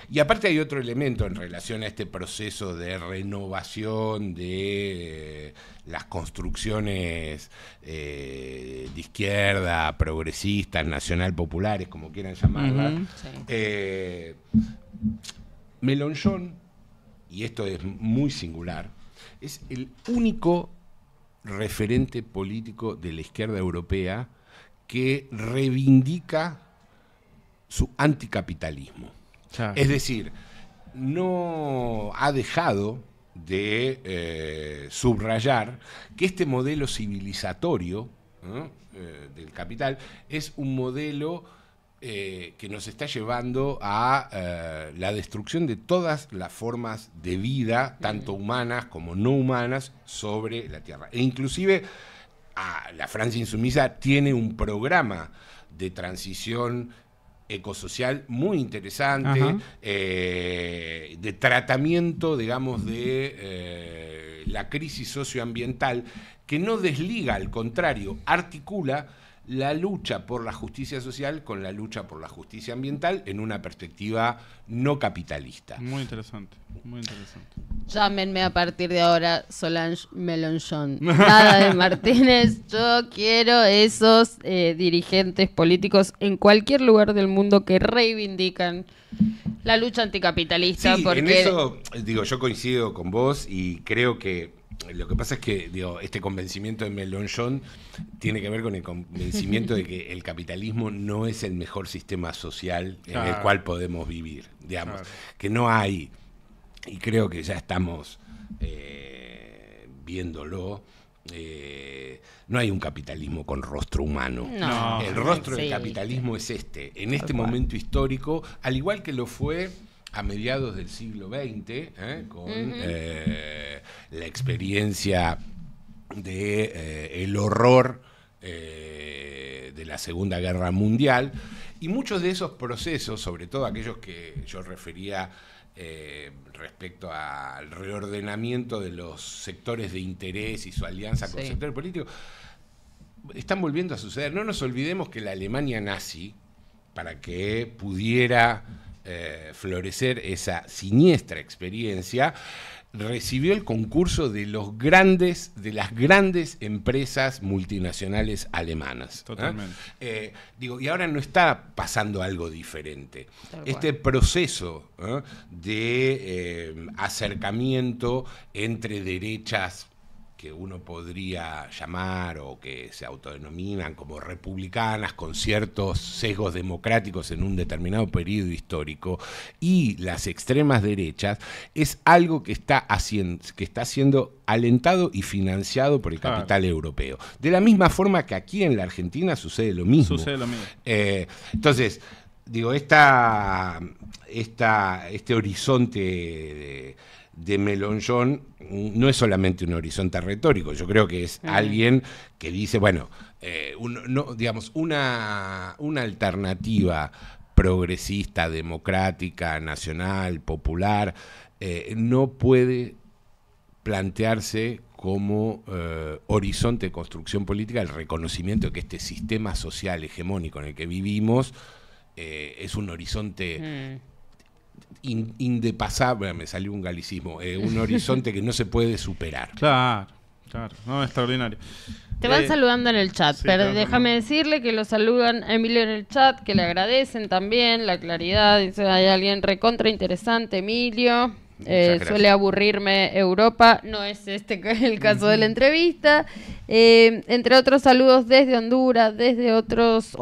y aparte hay otro elemento en relación a este proceso de renovación de las construcciones de izquierda, progresistas, nacional populares, como quieran llamarlas. Mélenchon, y esto es muy singular, es el único referente político de la izquierda europea que reivindica su anticapitalismo. Claro. Es decir, no ha dejado de subrayar que este modelo civilizatorio, ¿no?, del capital es un modelo que nos está llevando a la destrucción de todas las formas de vida, tanto humanas como no humanas, sobre la Tierra. E inclusive la Francia Insumisa tiene un programa de transición ecosocial muy interesante, de tratamiento, digamos, de la crisis socioambiental, que no desliga, al contrario, articula la lucha por la justicia social con la lucha por la justicia ambiental en una perspectiva no capitalista. Muy interesante, muy interesante. Llámenme a partir de ahora Solange Mélenchon. Nada de Martínez. Yo quiero esos dirigentes políticos en cualquier lugar del mundo que reivindican la lucha anticapitalista. Sí, porque en eso, digo, yo coincido con vos y creo que lo que pasa es que, digo, este convencimiento de Mélenchon tiene que ver con el convencimiento de que el capitalismo no es el mejor sistema social en el cual podemos vivir, digamos, que no hay, y creo que ya estamos viéndolo, no hay un capitalismo con rostro humano. No, el rostro del capitalismo es en este momento histórico, al igual que lo fue a mediados del siglo XX, con la experiencia de el horror de la Segunda Guerra Mundial, y muchos de esos procesos, sobre todo aquellos que yo refería respecto al reordenamiento de los sectores de interés y su alianza con sectores políticos, están volviendo a suceder. No nos olvidemos que la Alemania nazi, para que pudiera florecer esa siniestra experiencia, recibió el concurso de las grandes empresas multinacionales alemanas. Totalmente. Y ahora no está pasando algo diferente. Este proceso de acercamiento entre derechas que uno podría llamar o que se autodenominan como republicanas con ciertos sesgos democráticos en un determinado periodo histórico, y las extremas derechas, es algo que está siendo alentado y financiado por el capital europeo. De la misma forma que aquí en la Argentina sucede lo mismo. Entonces, digo, este horizonte de Mélenchon no es solamente un horizonte retórico. Yo creo que es alguien que dice, bueno, una alternativa progresista, democrática, nacional, popular, no puede plantearse como horizonte de construcción política el reconocimiento de que este sistema social hegemónico en el que vivimos es un horizonte indepasable, me salió un galicismo, un horizonte que no se puede superar. Claro, no, extraordinario. Te van saludando en el chat, pero déjame decirle que lo saludan a Emilio en el chat, que le agradecen también la claridad. Dice, hay alguien recontra interesante, Emilio. Suele aburrirme Europa, no es el caso de la entrevista. Entre otros saludos desde Honduras, desde otros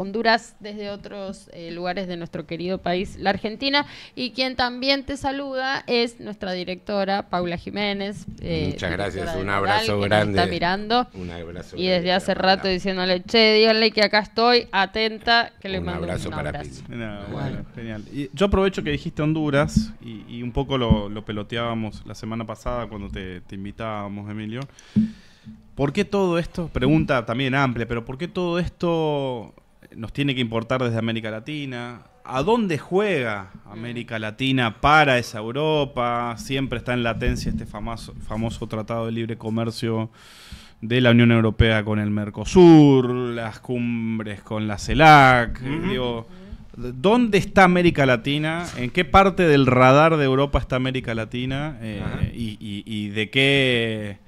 lugares de nuestro querido país, la Argentina. Y quien también te saluda es nuestra directora, Paula Jiménez. Muchas gracias, un abrazo grande. Está mirando. Un abrazo y desde hace rato diciéndole, díganle que acá estoy, atenta, que le mando un abrazo. Bueno, genial. Y yo aprovecho que dijiste Honduras y un poco lo peloteábamos la semana pasada cuando te invitábamos, Emilio. ¿Por qué todo esto? Pregunta también amplia, pero ¿por qué todo esto nos tiene que importar desde América Latina? ¿A dónde juega América Latina para esa Europa? Siempre está en latencia este famoso Tratado de Libre Comercio de la Unión Europea con el Mercosur, las cumbres con la CELAC. Digo, ¿dónde está América Latina? ¿En qué parte del radar de Europa está América Latina? Y de qué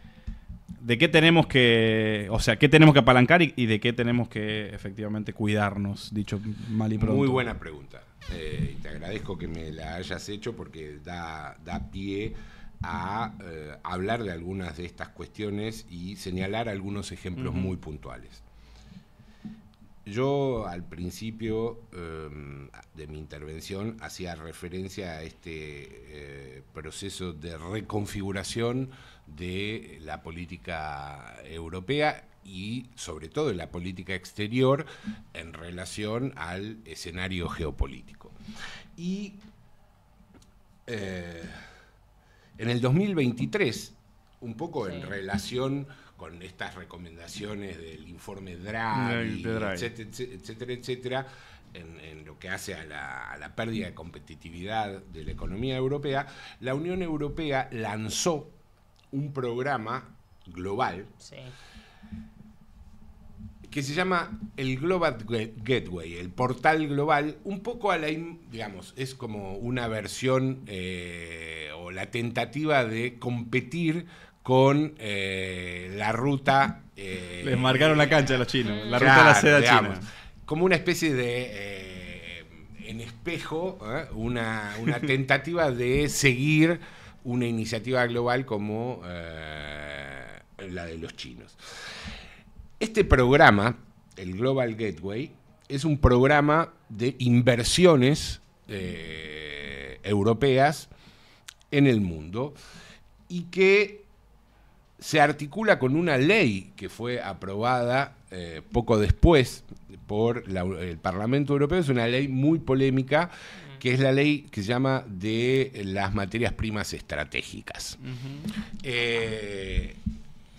tenemos que, qué tenemos que apalancar y de qué tenemos que efectivamente cuidarnos, dicho mal y pronto? Muy buena pregunta. Te agradezco que me la hayas hecho porque da pie a hablar de algunas de estas cuestiones y señalar algunos ejemplos muy puntuales. Yo al principio de mi intervención hacía referencia a este proceso de reconfiguración de la política europea y sobre todo de la política exterior en relación al escenario geopolítico. Y en el 2023, un poco en relación con estas recomendaciones del informe Draghi, etcétera, etcétera, en lo que hace a la pérdida de competitividad de la economía europea, la Unión Europea lanzó un programa global que se llama el Global Gateway, el portal global, un poco digamos, es como una versión o la tentativa de competir con la ruta... Les marcaron la cancha a los chinos, la ruta de la seda china. Como una especie de, en espejo, una tentativa de seguir una iniciativa global como la de los chinos. Este programa, el Global Gateway, es un programa de inversiones europeas en el mundo y que se articula con una ley que fue aprobada poco después por el Parlamento Europeo. Es una ley muy polémica, que es la ley que se llama de las materias primas estratégicas,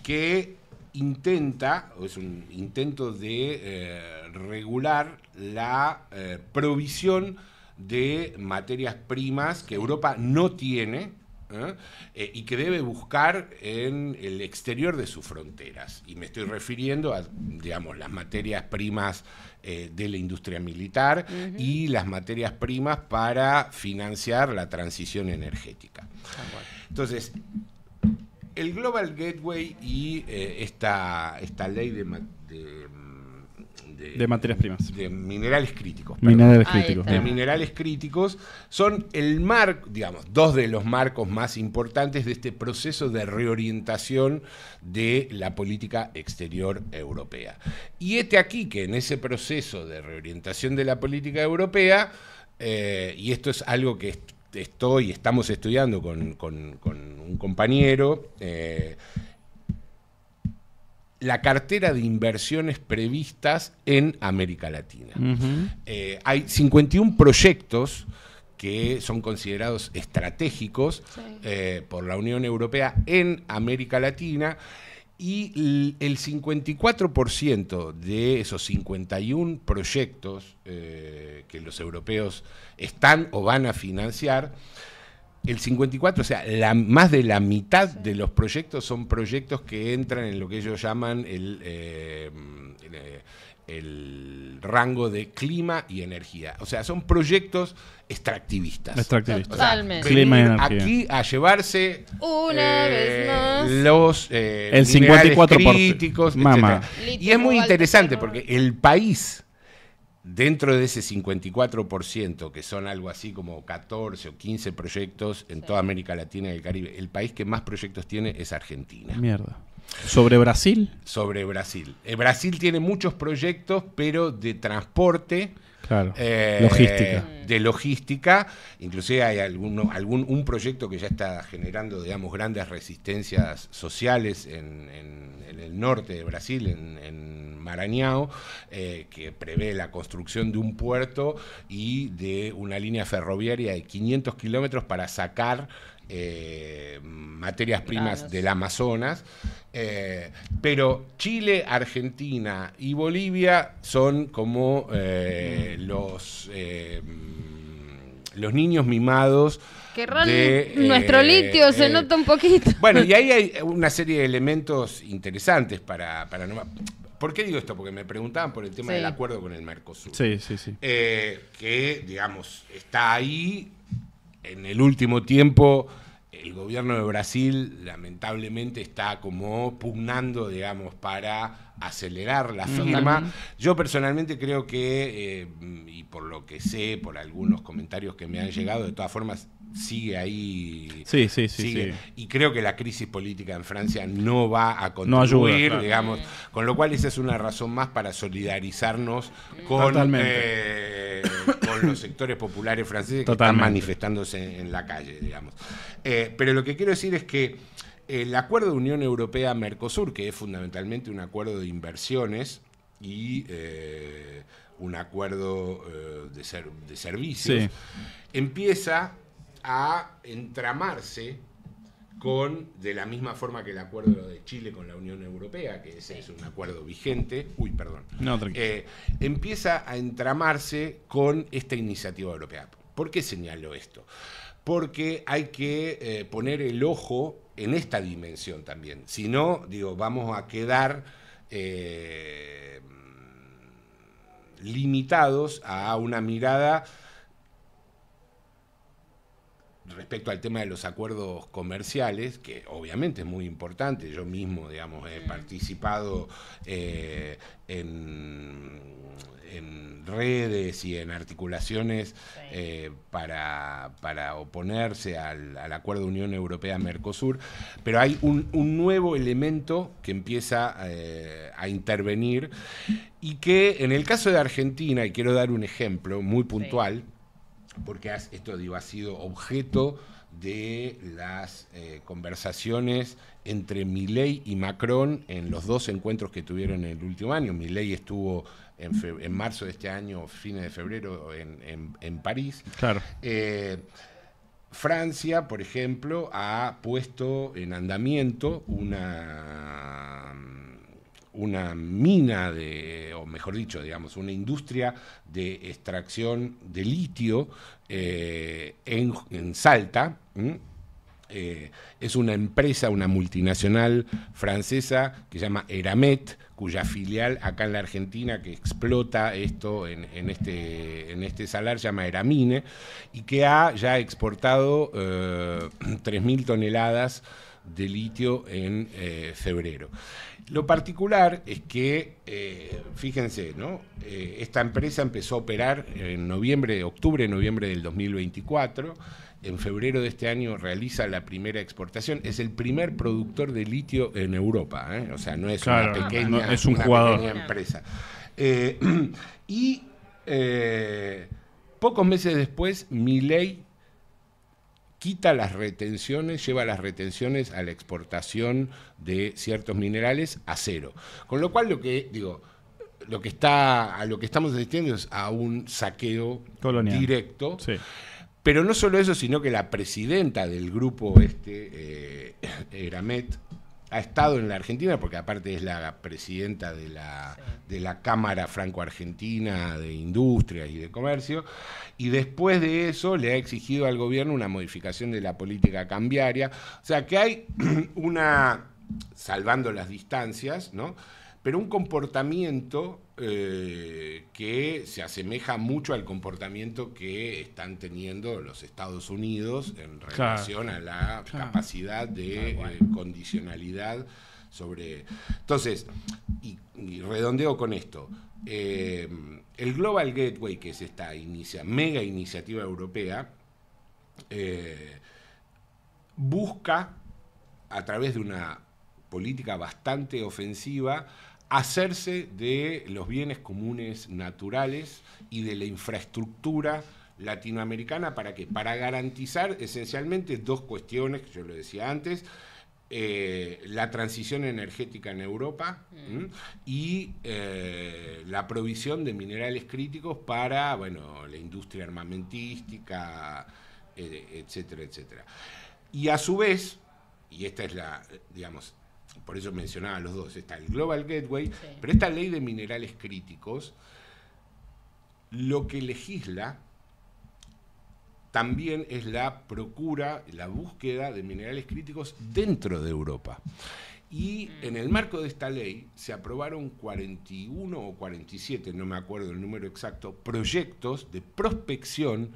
que intenta, o es un intento de regular la provisión de materias primas que Europa no tiene y que debe buscar en el exterior de sus fronteras. Y me estoy refiriendo a, digamos, las materias primas de la industria militar y las materias primas para financiar la transición energética. Entonces, el Global Gateway y esta ley de materias primas. De minerales críticos. De minerales críticos son digamos, dos de los marcos más importantes de este proceso de reorientación de la política exterior europea. Y aquí que en ese proceso de reorientación de la política europea, y esto es algo que estamos estudiando con un compañero, la cartera de inversiones previstas en América Latina. Hay 51 proyectos que son considerados estratégicos por la Unión Europea en América Latina, y el 54% de esos 51 proyectos que los europeos están o van a financiar, el 54, o sea, más de la mitad de los proyectos son proyectos que entran en lo que ellos llaman el rango de clima y energía. O sea, son proyectos extractivistas. Totalmente. Clima y energía. Aquí a llevarse una vez más los el 54% críticos, Mamá. Y es muy interesante porque el país, dentro de ese 54%, que son algo así como 14 o 15 proyectos en toda América Latina y el Caribe, el país que más proyectos tiene es Argentina. Mierda. ¿Sobre Brasil? Sobre Brasil. Brasil tiene muchos proyectos, pero de transporte. Claro. Logística. De logística. Inclusive hay un proyecto que ya está generando, digamos, grandes resistencias sociales en el norte de Brasil, en Maranhão, que prevé la construcción de un puerto y de una línea ferroviaria de 500 kilómetros para sacar materias primas del Amazonas. Pero Chile, Argentina y Bolivia son como los niños mimados. Nuestro litio se nota un poquito. Bueno, y ahí hay una serie de elementos interesantes para ¿Por qué digo esto? Porque me preguntaban por el tema del acuerdo con el Mercosur. Sí. Que, digamos, está ahí. En el último tiempo, el gobierno de Brasil lamentablemente está como pugnando, digamos, para acelerar la firma. Yo personalmente creo que, y por lo que sé, por algunos comentarios que me han llegado, de todas formas sigue ahí. Sí. Y creo que la crisis política en Francia no va a contribuir, no ayuda, claro. Digamos, con lo cual esa es una razón más para solidarizarnos con los sectores populares franceses que están manifestándose en la calle, digamos. Pero lo que quiero decir es que el acuerdo de Unión Europea-Mercosur, que es fundamentalmente un acuerdo de inversiones y un acuerdo de servicios, empieza a entramarse de la misma forma que el acuerdo de Chile con la Unión Europea, que ese es un acuerdo vigente, No, tranquilo. empieza a entramarse con esta iniciativa europea. ¿Por qué señalo esto? Porque hay que poner el ojo en esta dimensión también. Si no, vamos a quedar limitados a una mirada respecto al tema de los acuerdos comerciales, que obviamente es muy importante. Yo mismo, he participado en redes y en articulaciones para oponerse al acuerdo Unión Europea-Mercosur, pero hay un nuevo elemento que empieza a intervenir y que en el caso de Argentina, y quiero dar un ejemplo muy puntual, porque esto ha sido objeto de las conversaciones entre Milei y Macron en los dos encuentros que tuvieron en el último año. Milei estuvo en marzo de este año, fines de febrero, en París. Claro. Francia, por ejemplo, ha puesto en andamiento una mina o mejor dicho, una industria de extracción de litio en Salta. Es una empresa, una multinacional francesa que se llama Eramet, cuya filial acá en la Argentina que explota esto en este salar se llama Eramine, y que ha ya exportado 3.000 toneladas de litio en febrero. Lo particular es que, fíjense, ¿no? Esta empresa empezó a operar en octubre-noviembre del 2024. En febrero de este año realiza la primera exportación. Es el primer productor de litio en Europa, ¿eh? O sea, no es una pequeña, es un jugador. Pequeña empresa. Pocos meses después, Milei quita las retenciones, lleva las retenciones a la exportación de ciertos minerales a cero. Con lo cual, a lo que estamos asistiendo es a un saqueo colonial directo. Sí. Pero no solo eso, sino que la presidenta del grupo Eramet, ha estado en la Argentina, porque aparte es la presidenta de la Cámara Franco-Argentina de Industria y de Comercio, y después de eso le ha exigido al gobierno una modificación de la política cambiaria. O sea que hay salvando las distancias, ¿no? Pero un comportamiento que se asemeja mucho al comportamiento que están teniendo los Estados Unidos en relación a la capacidad de condicionalidad sobre... Entonces, y redondeo con esto, el Global Gateway, que es esta mega iniciativa europea, busca, a través de una política bastante ofensiva, hacerse de los bienes comunes naturales y de la infraestructura latinoamericana. ¿Para qué? Para garantizar esencialmente dos cuestiones, que yo lo decía antes: la transición energética en Europa y la provisión de minerales críticos para la industria armamentística, etcétera, etcétera. Y a su vez, y esta es por eso mencionaba a los dos, está el Global Gateway, pero esta ley de minerales críticos lo que legisla también es la búsqueda de minerales críticos dentro de Europa. Y en el marco de esta ley se aprobaron 41 o 47, no me acuerdo el número exacto, proyectos de prospección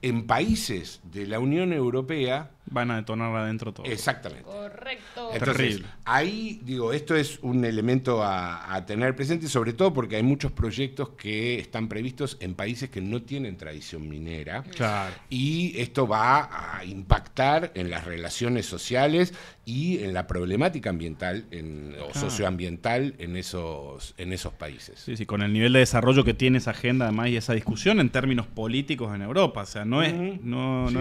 en países de la Unión Europea. Van a detonar adentro todo. Exactamente. Correcto. Entonces, terrible. Ahí, esto es un elemento a tener presente, sobre todo porque hay muchos proyectos que están previstos en países que no tienen tradición minera. Claro. Y esto va a impactar en las relaciones sociales y en la problemática ambiental o socioambiental en esos países. Sí, sí, con el nivel de desarrollo que tiene esa agenda, además, y esa discusión en términos políticos en Europa. O sea, no es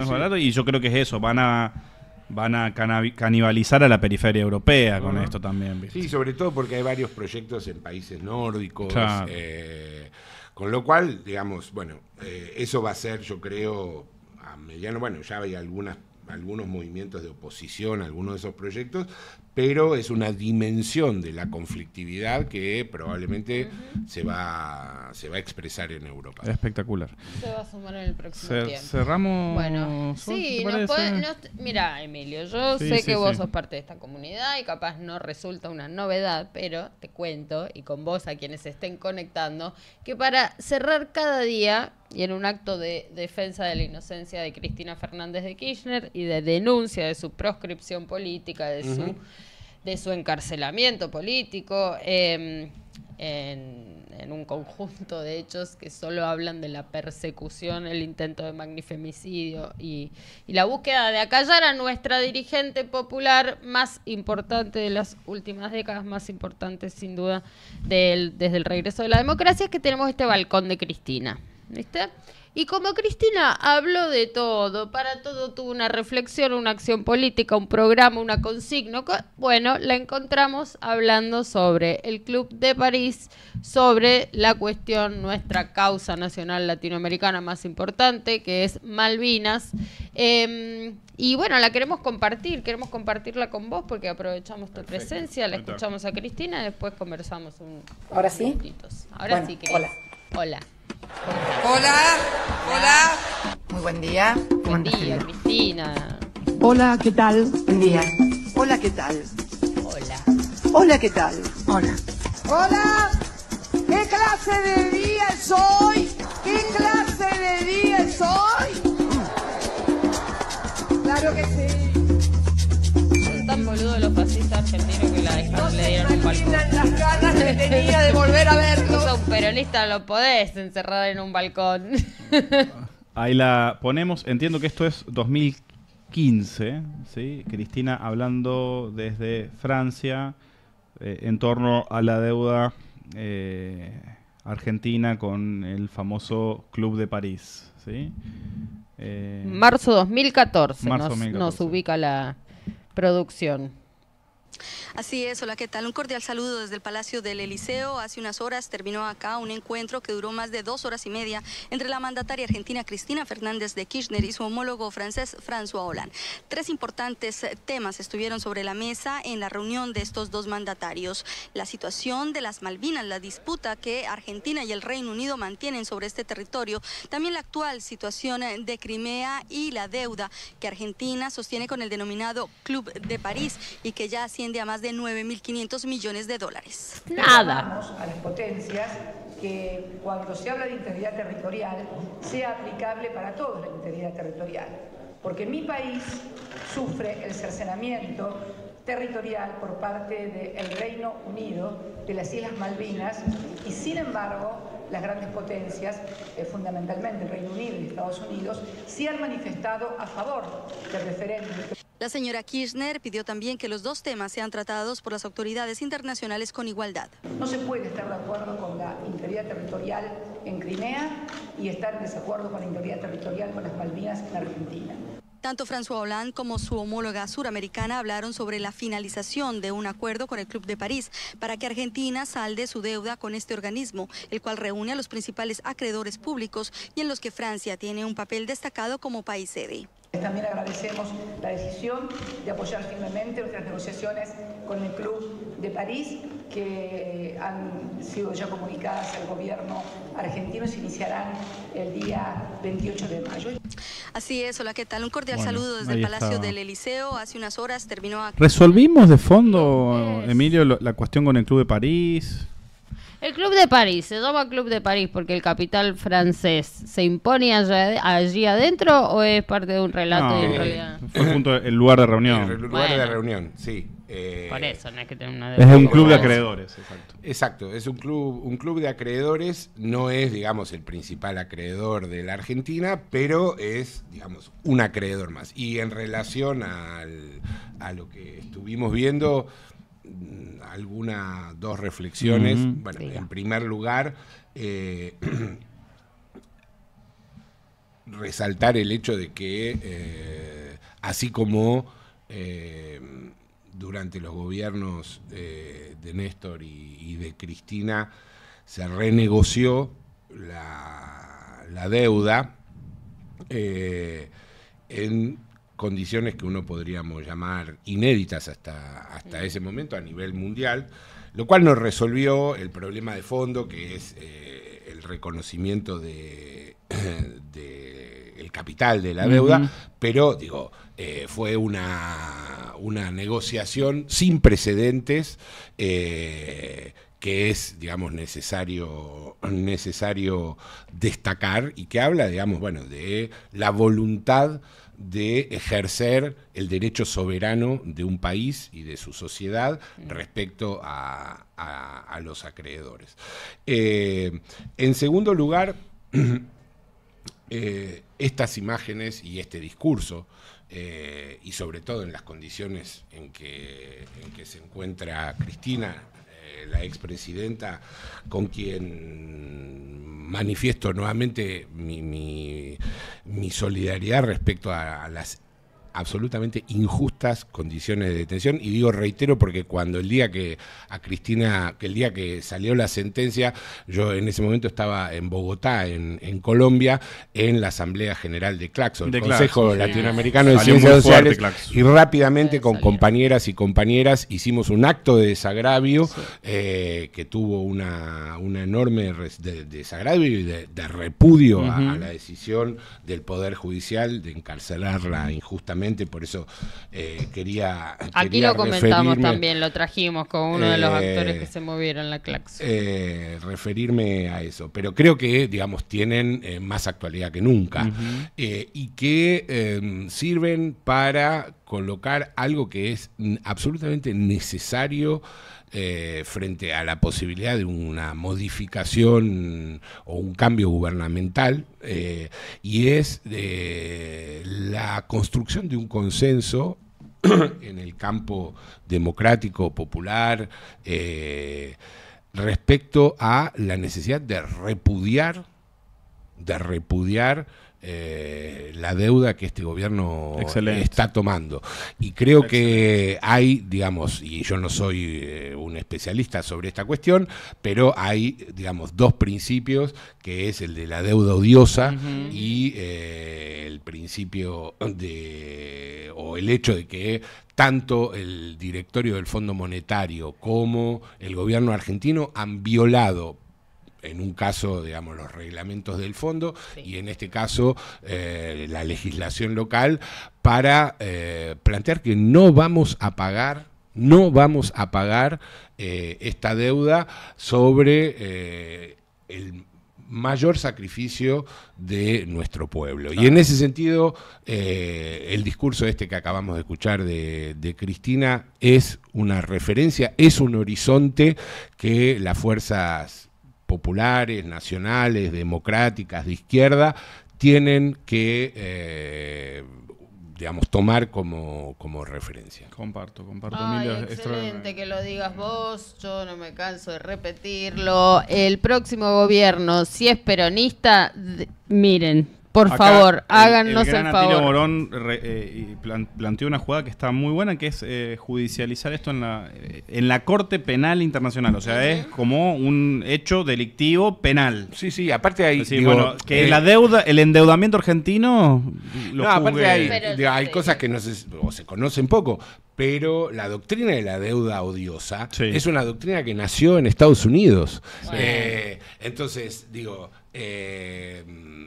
barato, y yo creo que es eso. Van a canibalizar a la periferia europea con esto también, ¿viste? Sí, sobre todo porque hay varios proyectos en países nórdicos. Claro. Con lo cual, eso va a ser, yo creo, a mediano, ya hay algunas algunos movimientos de oposición a algunos de esos proyectos, pero es una dimensión de la conflictividad que probablemente se va a expresar en Europa. Espectacular. Se va a sumar en el próximo tiempo. Cerramos. Bueno, sí, mira, Emilio, yo sé que vos sos parte de esta comunidad y capaz no resulta una novedad, pero te cuento, y con vos a quienes estén conectando, que para cerrar cada día, y en un acto de defensa de la inocencia de Cristina Fernández de Kirchner y de denuncia de su proscripción política, de su encarcelamiento político, en un conjunto de hechos que solo hablan de la persecución, el intento de magnifemicidio y la búsqueda de acallar a nuestra dirigente popular más importante de las últimas décadas, más importante sin duda desde el regreso de la democracia, es que tenemos este balcón de Cristina, ¿viste? Y como Cristina habló de todo, para todo tuvo una reflexión, una acción política, un programa, una consigna, bueno, la encontramos hablando sobre el Club de París, sobre la cuestión, nuestra causa nacional latinoamericana más importante, que es Malvinas. Y bueno, la queremos compartirla con vos porque aprovechamos tu presencia, la escuchamos a Cristina y después conversamos ¿Ahora sí? minutitos. Ahora bueno, sí, Cris. Hola. Hola. Muy buen día. Buen día, Cristina. Hola, ¿qué tal? Buen día. Hola, ¿qué tal? Hola. Hola, ¿qué tal? Hola. Hola. ¿Qué clase de día es hoy? ¿Qué clase de día es hoy? Claro que sí. Son tan boludos los fascistas argentinos que le dieron un balcón. Las ganas que tenía de volver a verlo. Si sos un peronista lo podés encerrar en un balcón. Ahí la ponemos. Entiendo que esto es 2015, ¿sí? Cristina hablando desde Francia en torno a la deuda argentina con el famoso Club de París, ¿sí? Marzo 2014, nos 2014. ubica la producción. Así es, hola, ¿qué tal? Un cordial saludo desde el Palacio del Eliseo. Hace unas horas terminó acá un encuentro que duró más de 2 horas y media entre la mandataria argentina Cristina Fernández de Kirchner y su homólogo francés François Hollande. 3 importantes temas estuvieron sobre la mesa en la reunión de estos dos mandatarios. La situación de las Malvinas, la disputa que Argentina y el Reino Unido mantienen sobre este territorio, también la actual situación de Crimea y la deuda que Argentina sostiene con el denominado Club de París y que ya asciende a más de 9.500 millones de dólares. Nada. A las potencias que cuando se habla de integridad territorial sea aplicable para todos la integridad territorial, porque mi país sufre el cercenamiento territorial por parte del Reino Unido de las Islas Malvinas y sin embargo las grandes potencias, fundamentalmente el Reino Unido y Estados Unidos, se han manifestado a favor del referéndum. La señora Kirchner pidió también que los dos temas sean tratados por las autoridades internacionales con igualdad. No se puede estar de acuerdo con la integridad territorial en Crimea y estar en desacuerdo con la integridad territorial con las Malvinas en Argentina. Tanto François Hollande como su homóloga suramericana hablaron sobre la finalización de un acuerdo con el Club de París para que Argentina salde su deuda con este organismo, el cual reúne a los principales acreedores públicos y en los que Francia tiene un papel destacado como país sede. También agradecemos la decisión de apoyar firmemente nuestras negociaciones con el Club de París, que han sido ya comunicadas al gobierno argentino y se iniciarán el día 28 de mayo. Así es, hola, ¿qué tal? Un cordial Bueno, saludo desde el Palacio estaba. del Eliseo. Hace unas horas terminó acá. ¿Resolvimos de fondo, Emilio, la cuestión con el Club de París? El Club de París, se llama Club de París porque el capital francés se impone allí adentro o es parte de un relato y en realidad... Fue el lugar de reunión. El lugar de Bueno. reunión, sí. Por eso, no es que tenga una... Es un club de acreedores, exacto. Exacto, es un club de acreedores, no es, digamos, el principal acreedor de la Argentina, pero es, digamos, un acreedor más. Y en relación a lo que estuvimos viendo, dos reflexiones. Bueno, Diga. en primer lugar, resaltar el hecho de que, así como durante los gobiernos de Néstor y de Cristina se renegoció la deuda, condiciones que uno podríamos llamar inéditas hasta ese momento a nivel mundial, lo cual nos resolvió el problema de fondo, que es el reconocimiento de el capital de la deuda, pero digo, fue una negociación sin precedentes, que es, digamos, necesario destacar, y que habla, digamos, bueno, de la voluntad de ejercer el derecho soberano de un país y de su sociedad respecto a los acreedores. En segundo lugar, estas imágenes y este discurso, y sobre todo en las condiciones en que se encuentra Cristina, la expresidenta, con quien manifiesto nuevamente mi solidaridad respecto a las absolutamente injustas condiciones de detención, y digo, reitero, porque cuando el día que salió la sentencia, yo en ese momento estaba en Bogotá, en Colombia, en la Asamblea General de Claxo, el Consejo Latinoamericano de Ciencias Sociales, y rápidamente con compañeras y compañeras hicimos un acto de desagravio, que tuvo una enorme desagravio y de repudio a la decisión del Poder Judicial de encarcelarla injustamente. Por eso quería aquí lo comentamos también, lo trajimos con uno de los actores que se movieron en la Claxo. Referirme a eso, pero creo que, digamos, tienen más actualidad que nunca, y que sirven para colocar algo que es absolutamente necesario frente a la posibilidad de una modificación o un cambio gubernamental, y es la construcción de un consenso en el campo democrático, popular, respecto a la necesidad de repudiar la deuda que este gobierno está tomando. Y creo que hay, digamos, y yo no soy un especialista sobre esta cuestión, pero hay, digamos, dos principios, que es el de la deuda odiosa y el principio o el hecho de que tanto el directorio del Fondo Monetario como el gobierno argentino han violado, en un caso, digamos, los reglamentos del fondo, y en este caso la legislación local, para plantear que no vamos a pagar esta deuda sobre el mayor sacrificio de nuestro pueblo. Y en ese sentido, el discurso que acabamos de escuchar de Cristina es una referencia, es un horizonte que las fuerzas populares, nacionales, democráticas, de izquierda, tienen que, digamos, tomar como referencia. Comparto, Ay, Emilio. excelente que lo digas vos, yo no me canso de repetirlo. El próximo gobierno, si es peronista, miren, por favor, háganos el favor. Atilio Borón planteó una jugada que está muy buena, que es judicializar esto en la Corte Penal Internacional. O sea, es como un hecho delictivo penal. Sí, aparte hay... bueno, que la deuda, el endeudamiento argentino... aparte hay cosas que no se conocen poco, pero la doctrina de la deuda odiosa es una doctrina que nació en Estados Unidos. Bueno. Entonces, digo...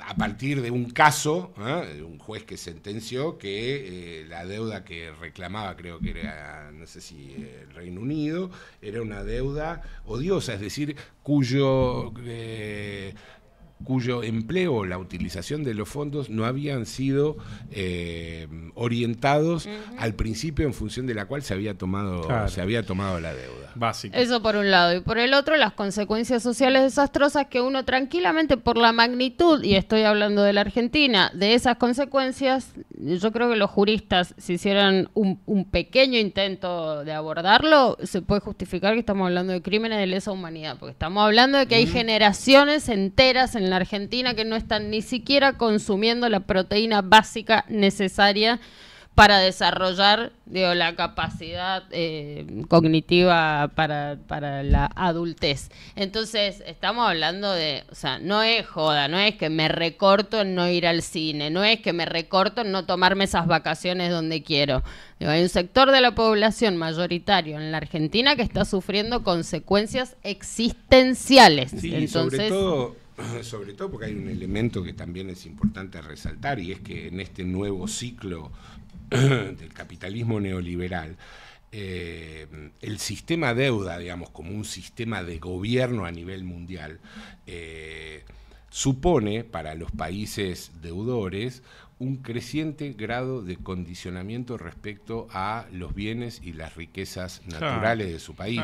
a partir de un caso, de un juez que sentenció que la deuda que reclamaba, creo que era, no sé si el Reino Unido, era una deuda odiosa, es decir, cuyo empleo, la utilización de los fondos no habían sido orientados al principio en función de la cual se había tomado la deuda. Básico. Eso por un lado. Y por el otro, las consecuencias sociales desastrosas que uno tranquilamente, por la magnitud, y estoy hablando de la Argentina, de esas consecuencias, yo creo que los juristas, si hicieran un pequeño intento de abordarlo, se puede justificar que estamos hablando de crímenes de lesa humanidad, porque estamos hablando de que hay generaciones enteras en la Argentina que no están ni siquiera consumiendo la proteína básica necesaria para desarrollar, digo, la capacidad cognitiva para la adultez. Entonces, estamos hablando de, o sea, no es joda, no es que me recorto en no ir al cine, no es que me recorto en no tomarme esas vacaciones donde quiero. Digo, hay un sector de la población mayoritario en la Argentina que está sufriendo consecuencias existenciales. Sí, entonces, sobre todo porque hay un elemento que también es importante resaltar, y es que en este nuevo ciclo del capitalismo neoliberal, el sistema deuda, digamos, como un sistema de gobierno a nivel mundial, supone para los países deudores un creciente grado de condicionamiento respecto a los bienes y las riquezas naturales de su país.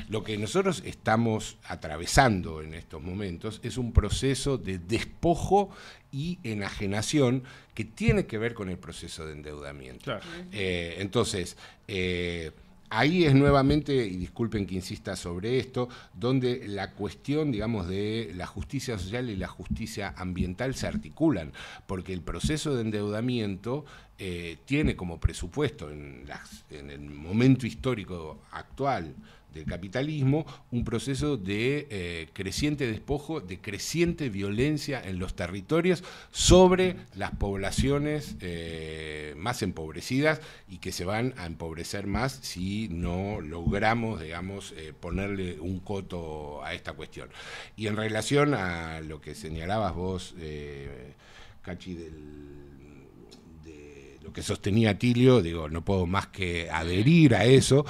Lo que nosotros estamos atravesando en estos momentos es un proceso de despojo y enajenación que tiene que ver con el proceso de endeudamiento. Entonces, ahí es nuevamente, y disculpen que insista sobre esto, donde la cuestión, digamos, de la justicia social y la justicia ambiental se articulan, porque el proceso de endeudamiento tiene como presupuesto en el momento histórico actual del capitalismo un proceso de creciente despojo, de creciente violencia en los territorios sobre las poblaciones más empobrecidas, y que se van a empobrecer más si no logramos, digamos, ponerle un coto a esta cuestión. Y en relación a lo que señalabas vos, Cachi, de lo que sostenía Tilio, digo, no puedo más que adherir a eso.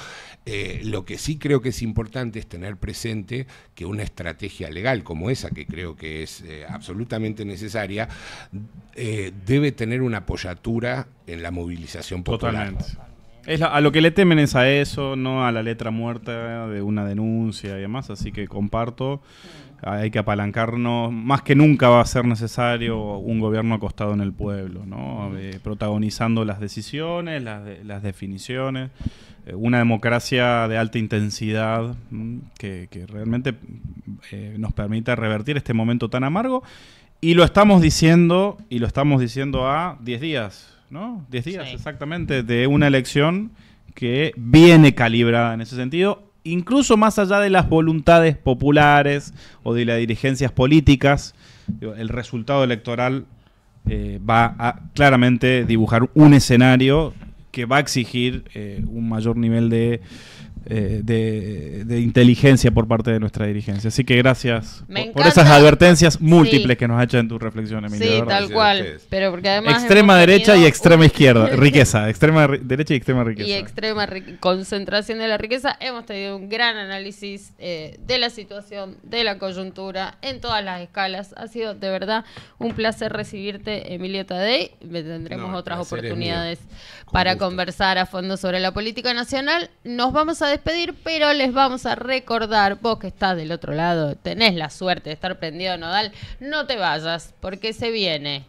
Lo que sí creo que es importante es tener presente que una estrategia legal como esa, que creo que es absolutamente necesaria, debe tener una apoyatura en la movilización popular. Totalmente. A lo que le temen es a eso, no a la letra muerta de una denuncia y demás, así que comparto. Hay que apalancarnos, más que nunca va a ser necesario un gobierno acostado en el pueblo, ¿no? Protagonizando las decisiones, las definiciones, una democracia de alta intensidad que realmente nos permita revertir este momento tan amargo, y lo estamos diciendo a 10 días, ¿no? 10 días exactamente de una elección que viene calibrada en ese sentido, incluso más allá de las voluntades populares o de las dirigencias políticas. El resultado electoral va a claramente dibujar un escenario que va a exigir un mayor nivel de inteligencia por parte de nuestra dirigencia. Así que gracias por esas advertencias múltiples que nos ha hecho en tu reflexión, Emilio. Sí, tal cual. Pero porque además extrema derecha y extrema izquierda, riqueza, extrema derecha y extrema riqueza. Y extrema concentración de la riqueza. Hemos tenido un gran análisis de la situación, de la coyuntura, en todas las escalas. Ha sido de verdad un placer recibirte, Emilio Tadei. Tendremos otras oportunidades para conversar a fondo sobre la política nacional. Nos vamos a despedir, pero les vamos a recordar, vos que estás del otro lado, tenés la suerte de estar prendido a Nodal, no te vayas, porque se viene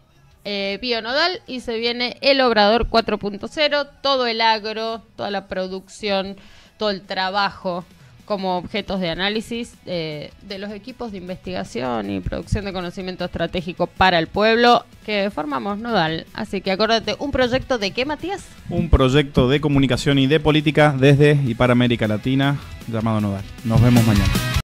Bionodal y se viene el Obrador 4.0, todo el agro, toda la producción, todo el trabajo como objetos de análisis de los equipos de investigación y producción de conocimiento estratégico para el pueblo que formamos Nodal. Así que acuérdate, ¿un proyecto de qué, Matías? Un proyecto de comunicación y de política desde y para América Latina llamado Nodal. Nos vemos mañana.